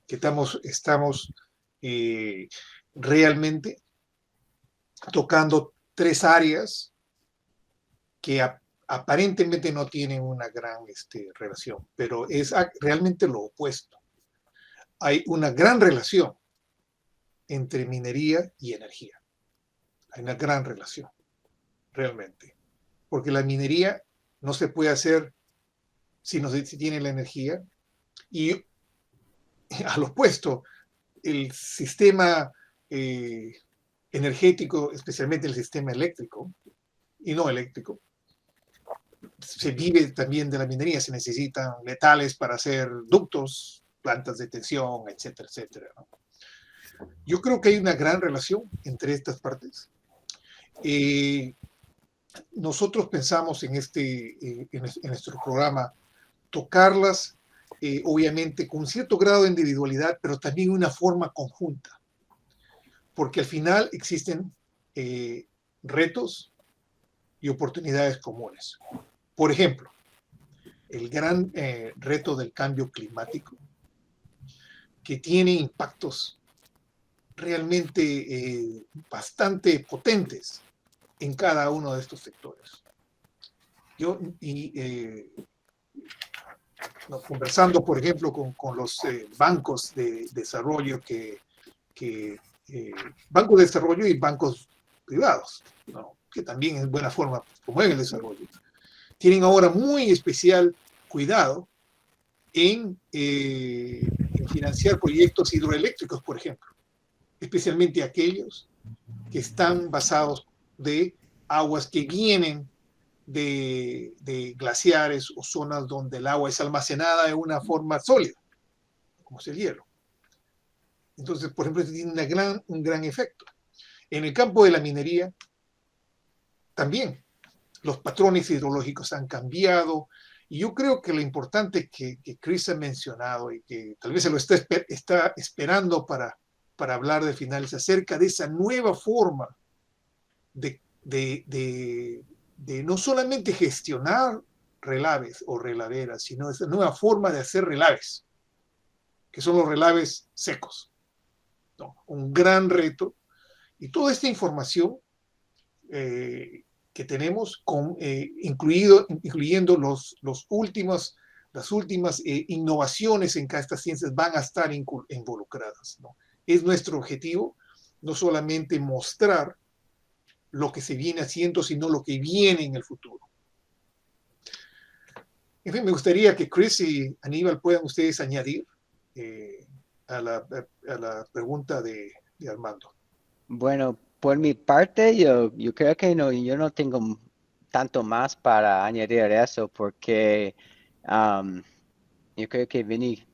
Que estamos realmente tocando 3 áreas que aparentemente no tienen una gran relación, pero es realmente lo opuesto. Hay una gran relación entre minería y energía. Hay una gran relación, realmente. Porque la minería no se puede hacer si no se tiene la energía. Y al opuesto, el sistema energético, especialmente el sistema eléctrico y no eléctrico, se vive también de la minería. Se necesitan metales para hacer ductos, plantas de tensión, etcétera, etcétera, ¿no? Yo creo que hay una gran relación entre estas partes. Nosotros pensamos en nuestro programa tocarlas, obviamente con cierto grado de individualidad, pero también una forma conjunta, porque al final existen retos y oportunidades comunes. Por ejemplo, el gran reto del cambio climático, que tiene impactos realmente bastante potentes en cada uno de estos sectores. Conversando, por ejemplo, con los bancos de desarrollo bancos de desarrollo y bancos privados, ¿no?, que también en buena forma promueven el desarrollo, tienen ahora muy especial cuidado en financiar proyectos hidroeléctricos, por ejemplo, especialmente aquellos que están basados de aguas que vienen de glaciares o zonas donde el agua es almacenada de una forma sólida, como es el hielo. Entonces, por ejemplo, tiene un gran efecto. En el campo de la minería, también los patrones hidrológicos han cambiado, y yo creo que lo importante que Chris ha mencionado y que tal vez se lo está esperando para hablar de final es acerca de esa nueva forma de no solamente gestionar relaves o relaveras, sino esa nueva forma de hacer relaves, que son los relaves secos, ¿no? Un gran reto Y toda esta información que tenemos, incluyendo las últimas innovaciones en cada estas ciencias, van a estar involucradas, ¿no? Es nuestro objetivo no solamente mostrar lo que se viene haciendo, sino lo que viene en el futuro. En fin, me gustaría que Chris y Aníbal puedan ustedes añadir a la pregunta de Armando. Bueno, por mi parte, yo creo que yo no tengo tanto más para añadir a eso, porque yo creo que Vinny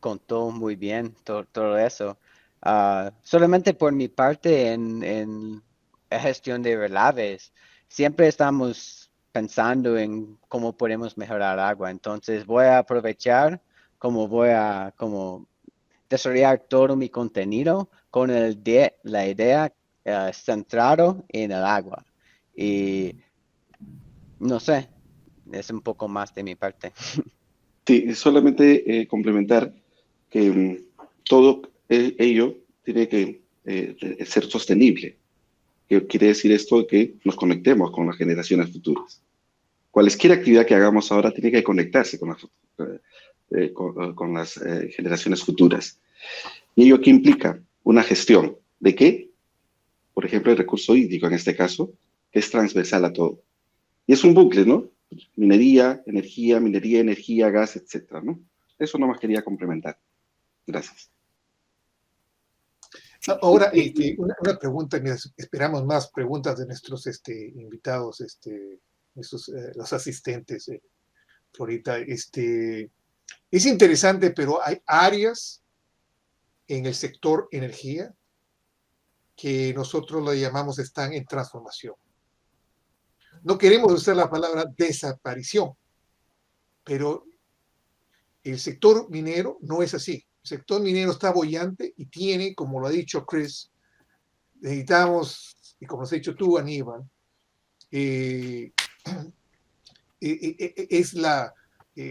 contó muy bien todo eso. Solamente por mi parte en la gestión de relaves, siempre estamos pensando en cómo podemos mejorar agua. Entonces voy a aprovechar como desarrollar todo mi contenido con la idea centrado en el agua. Y no sé, es un poco más de mi parte. Sí, solamente complementar que todo ello tiene que ser sostenible. ¿Qué quiere decir esto? Que nos conectemos con las generaciones futuras. Cualquier actividad que hagamos ahora tiene que conectarse con las generaciones futuras. ¿Y ello qué implica? Una gestión. ¿De qué? Por ejemplo, el recurso hídrico, en este caso, que es transversal a todo. Y es un bucle, ¿no? Minería, energía, gas, etcétera, ¿no? Eso nomás quería complementar. Gracias. Ahora, una pregunta, mira, esperamos más preguntas de nuestros invitados, los asistentes, Florita. Es interesante, pero hay áreas en el sector energía que nosotros lo llamamos están en transformación. No queremos usar la palabra desaparición, pero el sector minero no es así. El sector minero está boyante y tiene, como lo ha dicho Chris, necesitamos, y como lo has dicho tú, Aníbal, se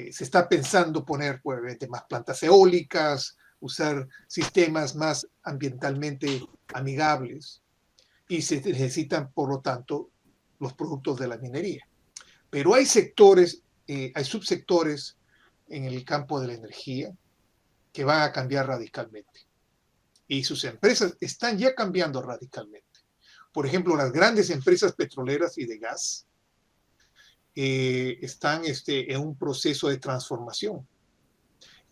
está pensando poner probablemente más plantas eólicas, usar sistemas más ambientalmente amigables, y se necesitan, por lo tanto, los productos de la minería. Pero hay sectores, hay subsectores en el campo de la energía que van a cambiar radicalmente. Y sus empresas están ya cambiando radicalmente. Por ejemplo, las grandes empresas petroleras y de gas están en un proceso de transformación.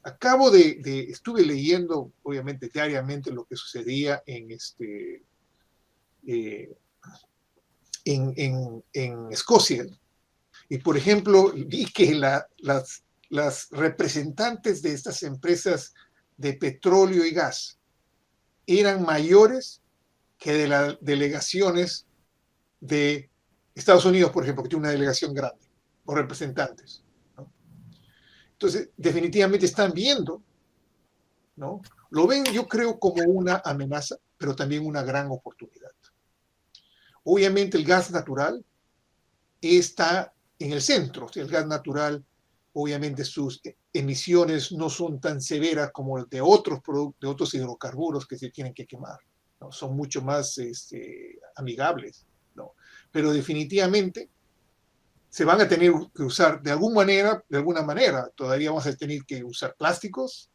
Estuve leyendo, obviamente, diariamente lo que sucedía en Escocia. Y, por ejemplo, vi que las representantes de estas empresas de petróleo y gas eran mayores que de las delegaciones de Estados Unidos, por ejemplo, que tiene una delegación grande, o representantes, ¿no? Entonces, definitivamente están viendo, ¿no? Lo ven, yo creo, como una amenaza, pero también una gran oportunidad. Obviamente el gas natural está en el centro. O sea, el gas natural, obviamente sus emisiones no son tan severas como de otros hidrocarburos que se tienen que quemar, ¿no? Son mucho más amigables, ¿no? Pero definitivamente se van a tener que usar de alguna manera. Todavía vamos a tener que usar plásticos,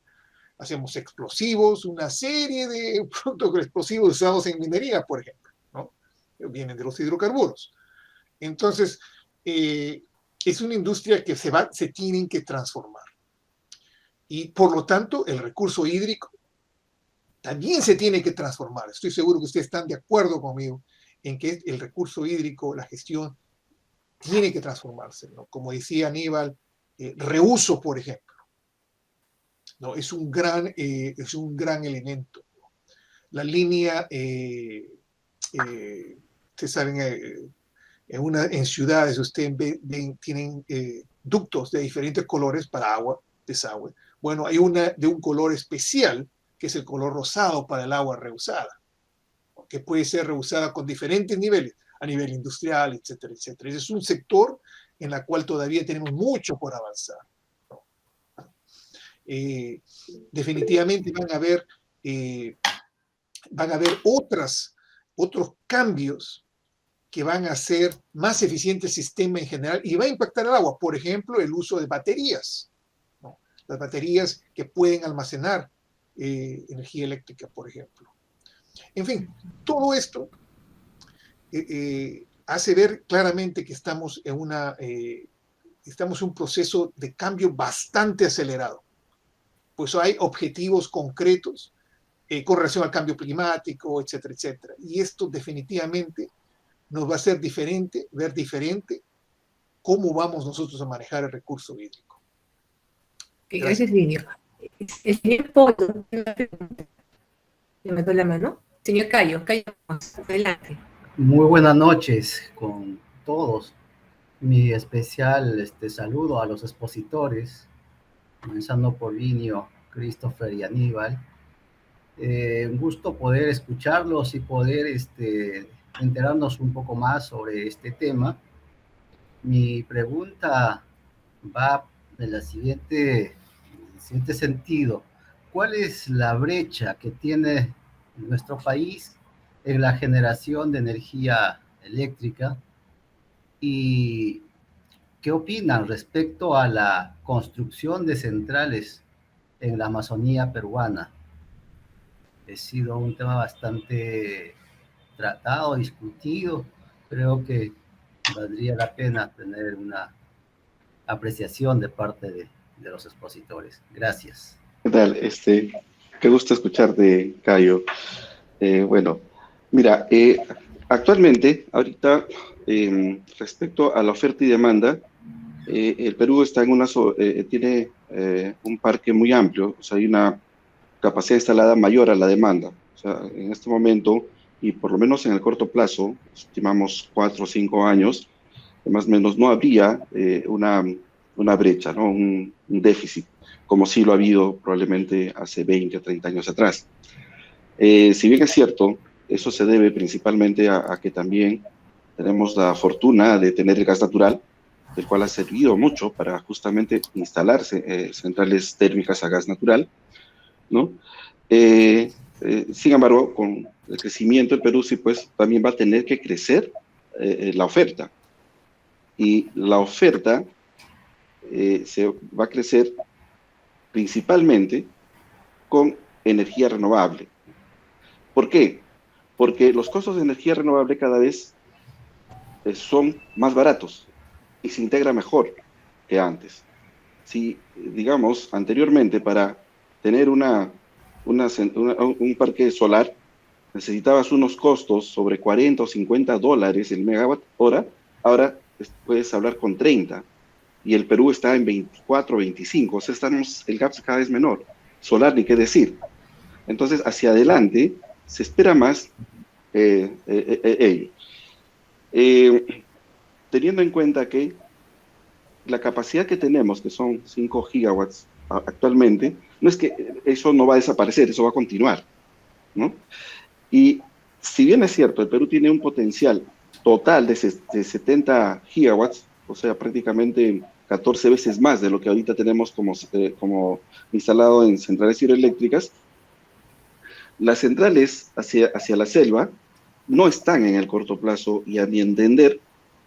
hacemos explosivos, una serie de productos explosivos usados en minería, por ejemplo, ¿no? Vienen de los hidrocarburos. Entonces, es una industria que se tienen que transformar. Y por lo tanto, el recurso hídrico también se tiene que transformar. Estoy seguro que ustedes están de acuerdo conmigo en que el recurso hídrico, la gestión, tiene que transformarse, ¿no? Como decía Aníbal, reuso, por ejemplo, ¿no? Es un gran elemento. La línea, ustedes saben, en ciudades ustedes tienen ductos de diferentes colores para agua, desagüe. Bueno, hay una de un color especial, que es el color rosado para el agua reusada, que puede ser reusada con diferentes niveles, a nivel industrial, etcétera, etcétera. Ese es un sector en el cual todavía tenemos mucho por avanzar. Definitivamente van a haber van a haber otros cambios que van a hacer más eficiente el sistema en general y va a impactar el agua. Por ejemplo, el uso de baterías, ¿no? Las baterías que pueden almacenar energía eléctrica, por ejemplo. En fin, todo esto hace ver claramente que estamos en un proceso de cambio bastante acelerado. Pues hay objetivos concretos con relación al cambio climático, etcétera, etcétera. Y esto definitivamente nos va a hacer ver diferente cómo vamos nosotros a manejar el recurso hídrico. Gracias, Lidio. El señor Polo, levantó la mano. Señor Cayo, adelante. Muy buenas noches con todos. Mi especial saludo a los expositores, comenzando por Linio, Christopher y Aníbal. Un gusto poder escucharlos y poder enterarnos un poco más sobre este tema. Mi pregunta va en el siguiente sentido. ¿Cuál es la brecha que tiene nuestro país en la generación de energía eléctrica? ¿Y qué opinan respecto a la construcción de centrales en la Amazonía peruana? Ha sido un tema bastante tratado, discutido. Creo que valdría la pena tener una apreciación de parte de los expositores. Gracias. ¿Qué tal? Qué gusto escucharte, Cayo. Bueno, mira, actualmente, ahorita, respecto a la oferta y demanda, el Perú está tiene un parque muy amplio, o sea, hay una capacidad instalada mayor a la demanda. O sea, en este momento, y por lo menos en el corto plazo, estimamos 4 o 5 años, más o menos no habría una brecha, ¿no? Un déficit, como sí lo ha habido probablemente hace 20 o 30 años atrás. Si bien es cierto, eso se debe principalmente a que también tenemos la fortuna de tener el gas natural, el cual ha servido mucho para justamente instalarse centrales térmicas a gas natural, ¿no? Sin embargo, con el crecimiento del Perú, sí, pues también va a tener que crecer la oferta. Y la oferta se va a crecer principalmente con energía renovable. ¿Por qué? Porque los costos de energía renovable cada vez son más baratos y se integra mejor que antes. Si, digamos, anteriormente para tener un parque solar necesitabas unos costos sobre 40 o 50 dólares el megawatt hora, ahora puedes hablar con 30, y el Perú está en 24, 25, o sea, el gap es cada vez menor. Solar, ni qué decir. Entonces, hacia adelante, se espera más ello. Teniendo en cuenta que la capacidad que tenemos, que son 5 gigawatts actualmente, no es que eso no va a desaparecer, eso va a continuar, ¿no? Y si bien es cierto, el Perú tiene un potencial total de 70 gigawatts, o sea, prácticamente 14 veces más de lo que ahorita tenemos como instalado en centrales hidroeléctricas, las centrales hacia la selva no están en el corto plazo, y a mi entender,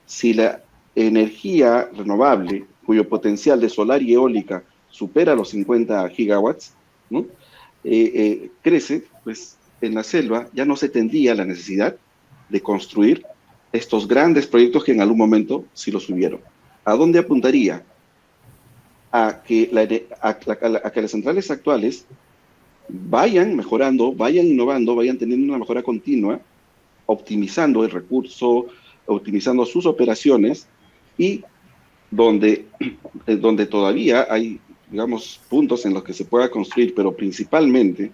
si la energía renovable, cuyo potencial de solar y eólica supera los 50 gigawatts, ¿no? Crece, pues en la selva ya no se tendría la necesidad de construir estos grandes proyectos que en algún momento sí los hubieron. ¿A dónde apuntaría? A que las centrales actuales vayan mejorando, vayan innovando, vayan teniendo una mejora continua, optimizando el recurso, optimizando sus operaciones, y donde todavía hay, digamos, puntos en los que se pueda construir, pero principalmente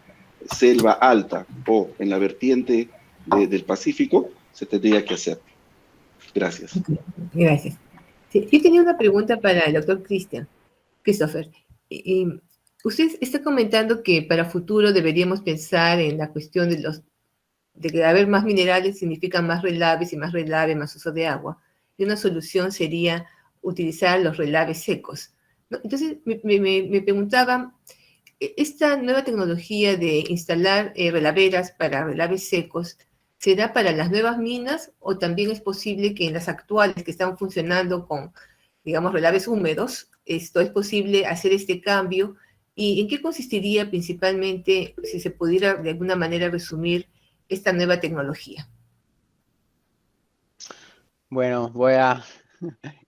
selva alta o en la vertiente del Pacífico, se tendría que hacer. Gracias. Gracias. Sí, yo tenía una pregunta para el doctor Christopher. Usted está comentando que para futuro deberíamos pensar en la cuestión de que haber más minerales significa más relaves, y más relave, más uso de agua. Y una solución sería utilizar los relaves secos, ¿no? Entonces me preguntaba, Esta nueva tecnología de instalar relaveras para relaves secos, ¿será para las nuevas minas o también es posible que en las actuales que están funcionando con, digamos, relaves húmedos, esto es posible hacer este cambio? ¿Y en qué consistiría principalmente, si se pudiera de alguna manera resumir, esta nueva tecnología? Bueno, voy a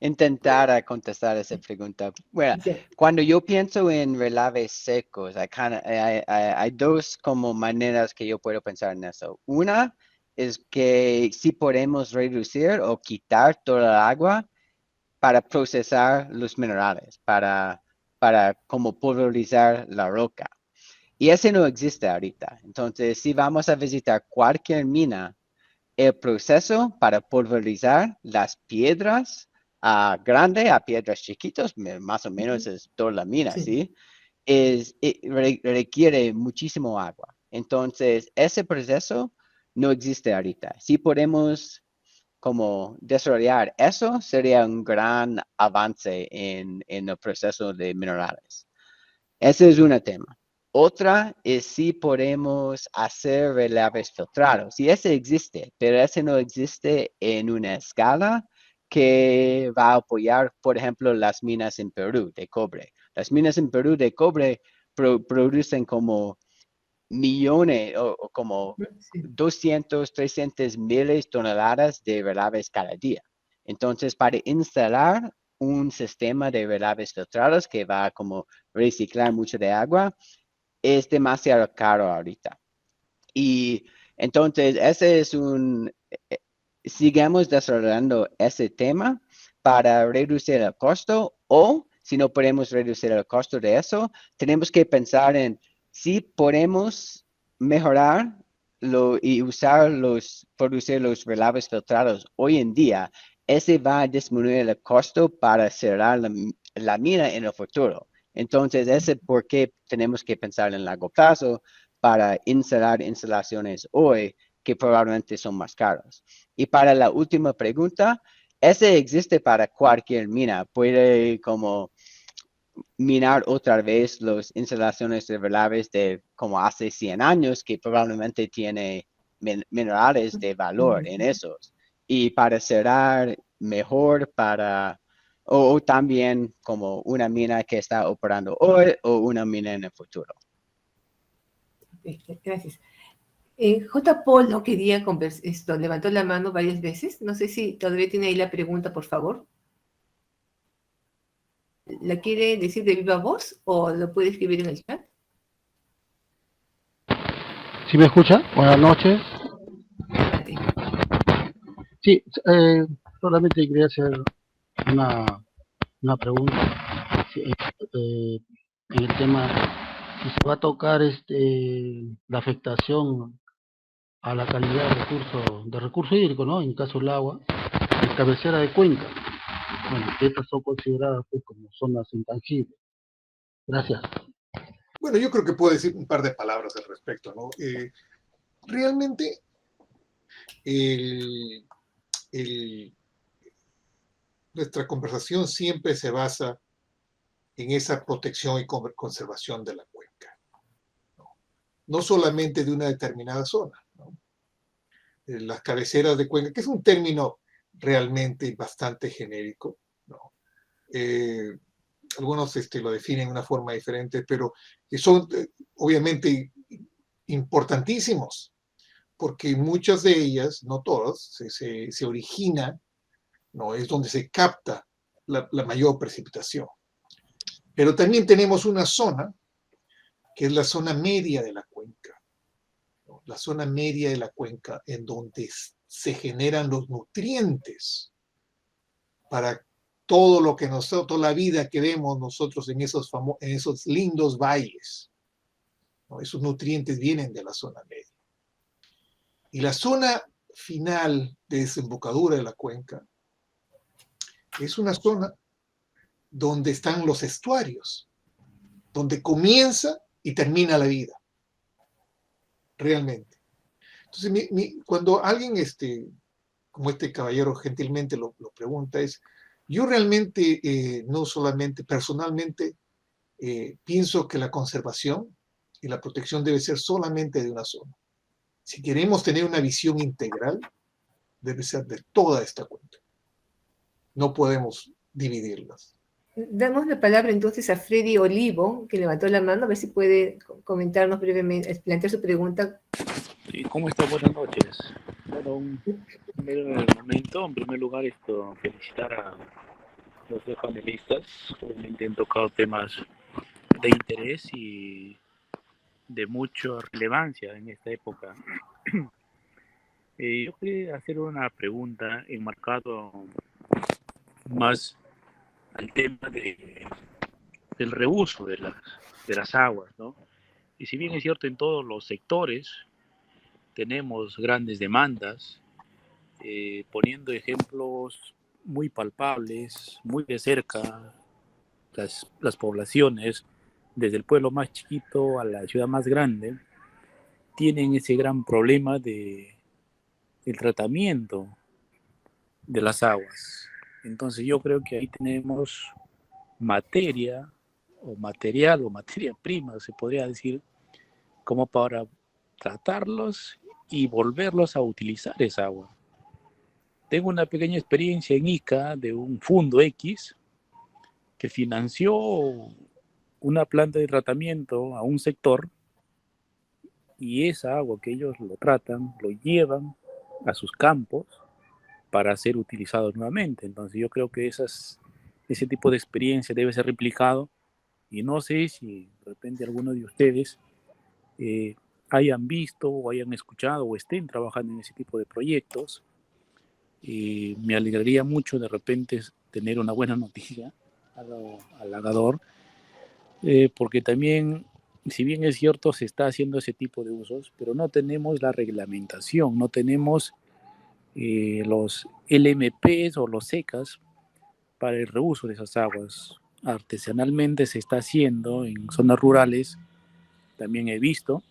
intentar a contestar esa pregunta. Bueno, Sí. cuando yo pienso en relaves secos, hay dos como maneras que yo puedo pensar en eso. Una es que si podemos reducir o quitar toda el agua para procesar los minerales, para como pulverizar la roca. Y ese no existe ahorita. Entonces, si vamos a visitar cualquier mina, el proceso para pulverizar las piedras grandes a piedras chiquitas, más o menos es toda la mina, Sí. ¿sí? Requiere muchísimo agua. Entonces, ese proceso no existe ahorita. Si podemos como desarrollar eso, sería un gran avance en el proceso de minerales. Ese es un tema. Otra es si podemos hacer relaves filtrados. Y ese existe, pero ese no existe en una escala que va a apoyar, por ejemplo, las minas en Perú de cobre. Las minas en Perú de cobre producen como millones o como Sí. 200, 300 miles toneladas de relaves cada día. Entonces, para instalar un sistema de relaves filtrados que va a como reciclar mucho de agua, es demasiado caro ahorita. Y entonces, ese es sigamos desarrollando ese tema para reducir el costo, o si no podemos reducir el costo de eso, tenemos que pensar en si podemos mejorar y producir los relaves filtrados hoy en día. Ese va a disminuir el costo para cerrar la mina en el futuro. Entonces, ese es por qué tenemos que pensar en largo plazo para instalar instalaciones hoy que probablemente son más caros. Y para la última pregunta, ese existe para cualquier mina. Puede como minar otra vez las instalaciones de relaves de como hace 100 años que probablemente tiene minerales de valor en esos. Y para cerrar mejor o también como una mina que está operando hoy o una mina en el futuro. Gracias. J. Paul no quería conversar, levantó la mano varias veces. No sé si todavía tiene ahí la pregunta, por favor. ¿La quiere decir de viva voz o lo puede escribir en el chat? ¿Sí me escucha? Buenas noches. Sí, solamente quería hacer una pregunta. Sí, en el tema, si se va a tocar la afectación a la calidad de recurso hídrico, ¿no? En el caso del agua, en cabecera de cuenca. Bueno, estas son consideradas pues, como zonas intangibles. Gracias. Bueno, yo creo que puedo decir un par de palabras al respecto, ¿no? Realmente, nuestra conversación siempre se basa en esa protección y conservación de la cuenca, no solamente de una determinada zona, ¿no? Las cabeceras de cuenca, que es un término realmente bastante genérico, ¿no? Algunos lo definen de una forma diferente, pero que son obviamente importantísimos, porque muchas de ellas, no todas, se origina, ¿no? Es donde se capta la mayor precipitación. Pero también tenemos una zona, que es la zona media de la cuenca, ¿no? La zona media de la cuenca, en donde se generan los nutrientes para todo lo que nosotros, la vida que vemos nosotros en esos lindos valles, ¿no? Esos nutrientes vienen de la zona media. Y la zona final de desembocadura de la cuenca es una zona donde están los estuarios, donde comienza y termina la vida, realmente. Entonces, cuando alguien, como este caballero gentilmente lo pregunta, yo realmente, no solamente personalmente, pienso que la conservación y la protección debe ser solamente de una zona. Si queremos tener una visión integral, debe ser de toda esta cuenca. No podemos dividirlas. Damos la palabra entonces a Freddy Olivo, que levantó la mano, a ver si puede comentarnos brevemente, plantear su pregunta. Sí, ¿cómo está? Buenas noches. Bueno, un primer momento, en primer lugar, felicitar a los dos panelistas. Obviamente han tocado temas de interés y de mucha relevancia en esta época. Yo quería hacer una pregunta enmarcado más al tema del reuso de las aguas, ¿no? Y si bien es cierto, en todos los sectores tenemos grandes demandas, poniendo ejemplos muy palpables, muy de cerca, las poblaciones, desde el pueblo más chiquito a la ciudad más grande, tienen ese gran problema del tratamiento de las aguas. Entonces yo creo que ahí tenemos materia o material o materia prima, se podría decir, como para tratarlos y volverlos a utilizar esa agua. Tengo una pequeña experiencia en Ica de un fondo X que financió una planta de tratamiento a un sector y esa agua que ellos lo tratan, lo llevan a sus campos para ser utilizado nuevamente. Entonces yo creo que ese tipo de experiencia debe ser replicado y no sé si de repente alguno de ustedes hayan visto o hayan escuchado o estén trabajando en ese tipo de proyectos. Me alegraría mucho de repente tener una buena noticia, algo halagador, porque también, si bien es cierto, se está haciendo ese tipo de usos, pero no tenemos la reglamentación, no tenemos los LMPs o los SECAs para el reuso de esas aguas. Artesanalmente se está haciendo en zonas rurales, también he visto.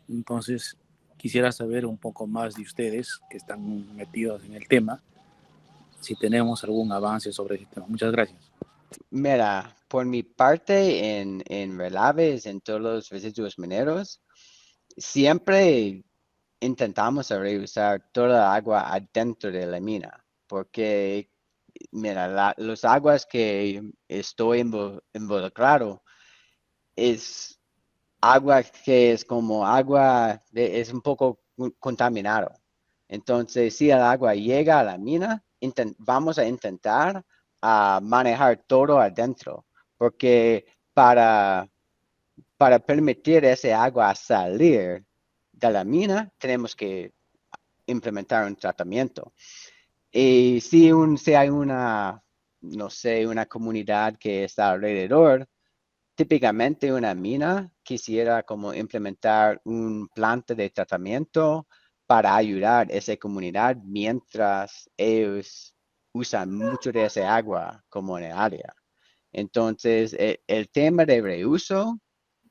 Entonces, quisiera saber un poco más de ustedes que están metidos en el tema, si tenemos algún avance sobre este tema. Muchas gracias. Mira, por mi parte, en relaves, en todos los residuos mineros, siempre intentamos reusar toda la agua adentro de la mina, porque, mira, los aguas que estoy involucrado es agua que es como agua, es un poco contaminado. Entonces, si el agua llega a la mina, vamos a intentar manejar todo adentro, porque para permitir ese agua salir de la mina, tenemos que implementar un tratamiento. Y si hay una, no sé, una comunidad que está alrededor, típicamente una mina quisiera como implementar un planta de tratamiento para ayudar a esa comunidad mientras ellos usan mucho de esa agua como en el área. Entonces, el tema de reuso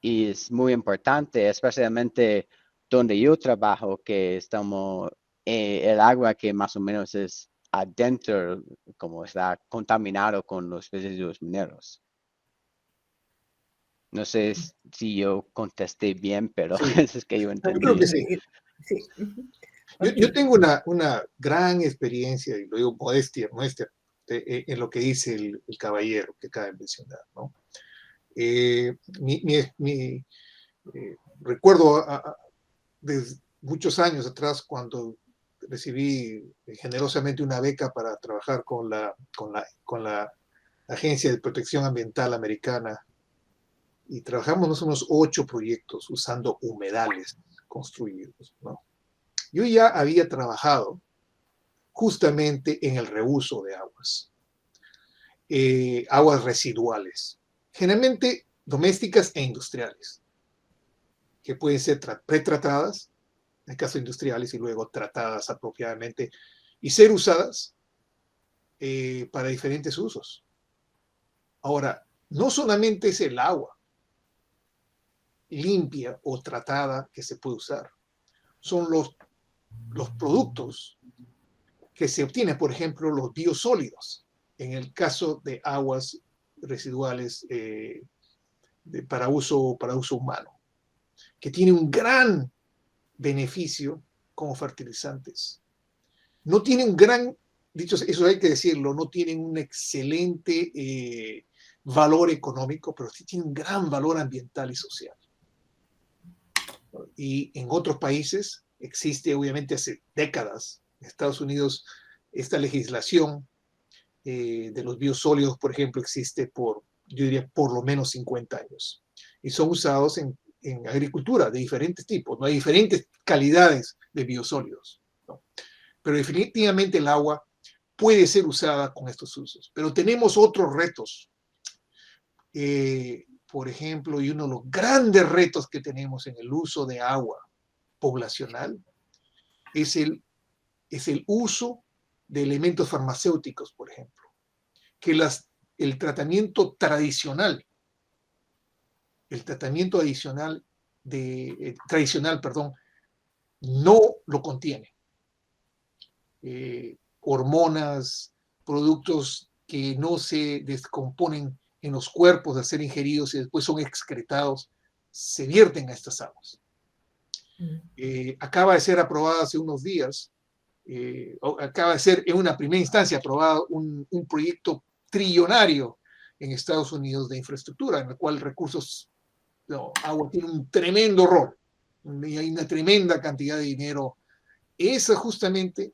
es muy importante, especialmente donde yo trabajo, que estamos, el agua que más o menos es adentro, como está contaminado con los residuos mineros. No sé si yo contesté bien, pero Sí. eso es que yo Yo entendí. creo que sí. Sí. Yo tengo una gran experiencia, y lo digo modestia, en lo que dice el caballero que acaba de mencionar, ¿no? Recuerdo desde muchos años atrás cuando recibí generosamente una beca para trabajar con la Agencia de Protección Ambiental Americana, y trabajamos unos 8 proyectos usando humedales construidos, ¿no? Yo ya había trabajado justamente en el reuso de aguas, aguas residuales, generalmente domésticas e industriales, que pueden ser pretratadas, en el caso de industriales, y luego tratadas apropiadamente y ser usadas para diferentes usos. Ahora, no solamente es el agua limpia o tratada que se puede usar, son los productos que se obtienen, por ejemplo, los biosólidos. En el caso de aguas residuales para uso humano, que tiene un gran beneficio como fertilizantes. No tienen un gran, dicho eso hay que decirlo, no tienen un excelente valor económico, pero sí tienen un gran valor ambiental y social. Y en otros países existe, obviamente, hace décadas, en Estados Unidos, esta legislación de los biosólidos, por ejemplo, existe yo diría, por lo menos 50 años. Y son usados en agricultura de diferentes tipos, ¿no? Hay diferentes calidades de biosólidos, ¿no? Pero definitivamente el agua puede ser usada con estos usos. Pero tenemos otros retos. Por ejemplo, y uno de los grandes retos que tenemos en el uso de agua poblacional es el uso de elementos farmacéuticos, por ejemplo, que el tratamiento tradicional no lo contiene. Hormonas, productos que no se descomponen en los cuerpos al ser ingeridos y después son excretados, se vierten a estas aguas. Acaba de ser aprobada hace unos días, acaba de ser en una primera instancia aprobado un proyecto trillonario en Estados Unidos de infraestructura, en el cual agua tiene un tremendo rol, y hay una tremenda cantidad de dinero. Esa justamente,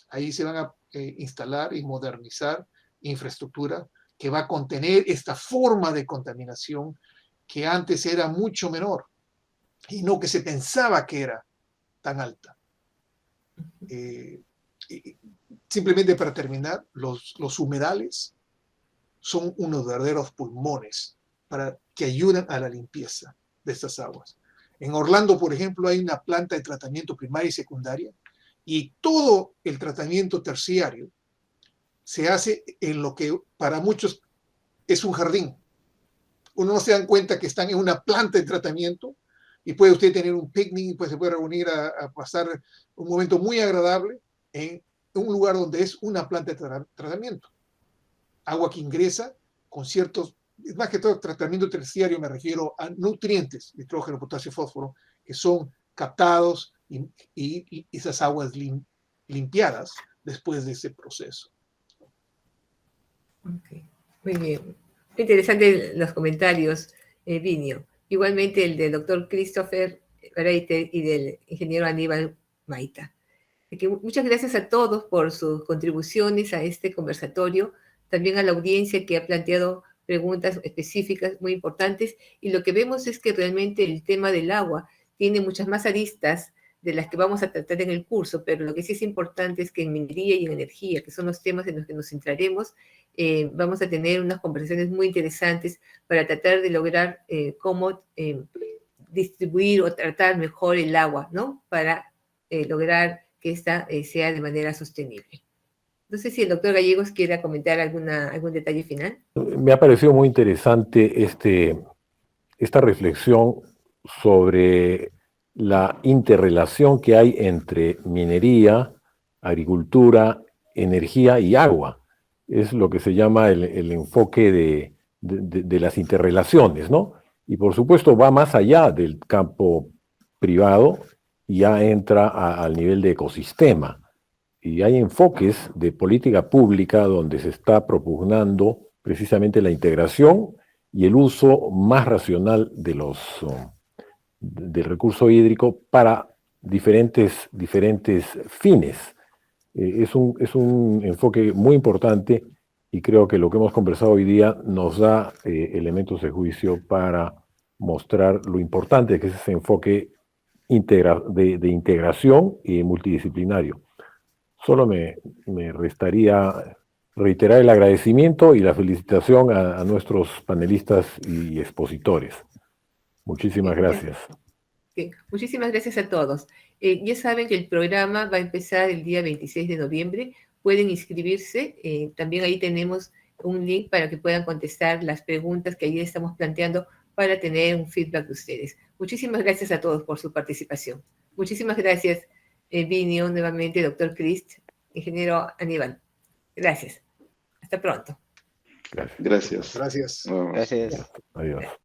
ahí se van a instalar y modernizar infraestructura que va a contener esta forma de contaminación que antes era mucho menor y no que se pensaba que era tan alta. Simplemente para terminar, los humedales son unos verdaderos pulmones que ayudan a la limpieza de estas aguas. En Orlando, por ejemplo, hay una planta de tratamiento primaria y secundaria y todo el tratamiento terciario se hace en lo que para muchos es un jardín. Uno no se dan cuenta que están en una planta de tratamiento y puede usted tener un picnic, pues se puede reunir a pasar un momento muy agradable en un lugar donde es una planta de tratamiento. Agua que ingresa con ciertos, más que todo tratamiento terciario, me refiero a nutrientes, nitrógeno, potasio, fósforo, que son captados y esas aguas limpiadas después de ese proceso. Okay. Muy bien. Muy interesante los comentarios, Vinio. Igualmente el del doctor Christopher Reiter y del ingeniero Aníbal Maita. Muchas gracias a todos por sus contribuciones a este conversatorio, también a la audiencia que ha planteado preguntas específicas muy importantes, y lo que vemos es que realmente el tema del agua tiene muchas más aristas de las que vamos a tratar en el curso, pero lo que sí es importante es que en minería y en energía, que son los temas en los que nos centraremos, vamos a tener unas conversaciones muy interesantes para tratar de lograr cómo distribuir o tratar mejor el agua, ¿no? Para lograr que esta sea de manera sostenible. No sé si el doctor Gallegos quiera comentar algún detalle final. Me ha parecido muy interesante esta reflexión sobre la interrelación que hay entre minería, agricultura, energía y agua. Es lo que se llama el enfoque de las interrelaciones, ¿no? Y por supuesto va más allá del campo privado y ya entra al nivel de ecosistema. Y hay enfoques de política pública donde se está propugnando precisamente la integración y el uso más racional del recurso hídrico para diferentes fines. Es un enfoque muy importante y creo que lo que hemos conversado hoy día nos da elementos de juicio para mostrar lo importante que es ese enfoque de integración y multidisciplinario. Solo me restaría reiterar el agradecimiento y la felicitación a nuestros panelistas y expositores. Muchísimas gracias. Okay. Muchísimas gracias a todos. Ya saben que el programa va a empezar el día 26 de noviembre. Pueden inscribirse. También ahí tenemos un link para que puedan contestar las preguntas que ahí estamos planteando para tener un feedback de ustedes. Muchísimas gracias a todos por su participación. Muchísimas gracias, Vinio, nuevamente, doctor Christ, ingeniero Aníbal. Gracias. Hasta pronto. Gracias. Gracias. Gracias. Adiós.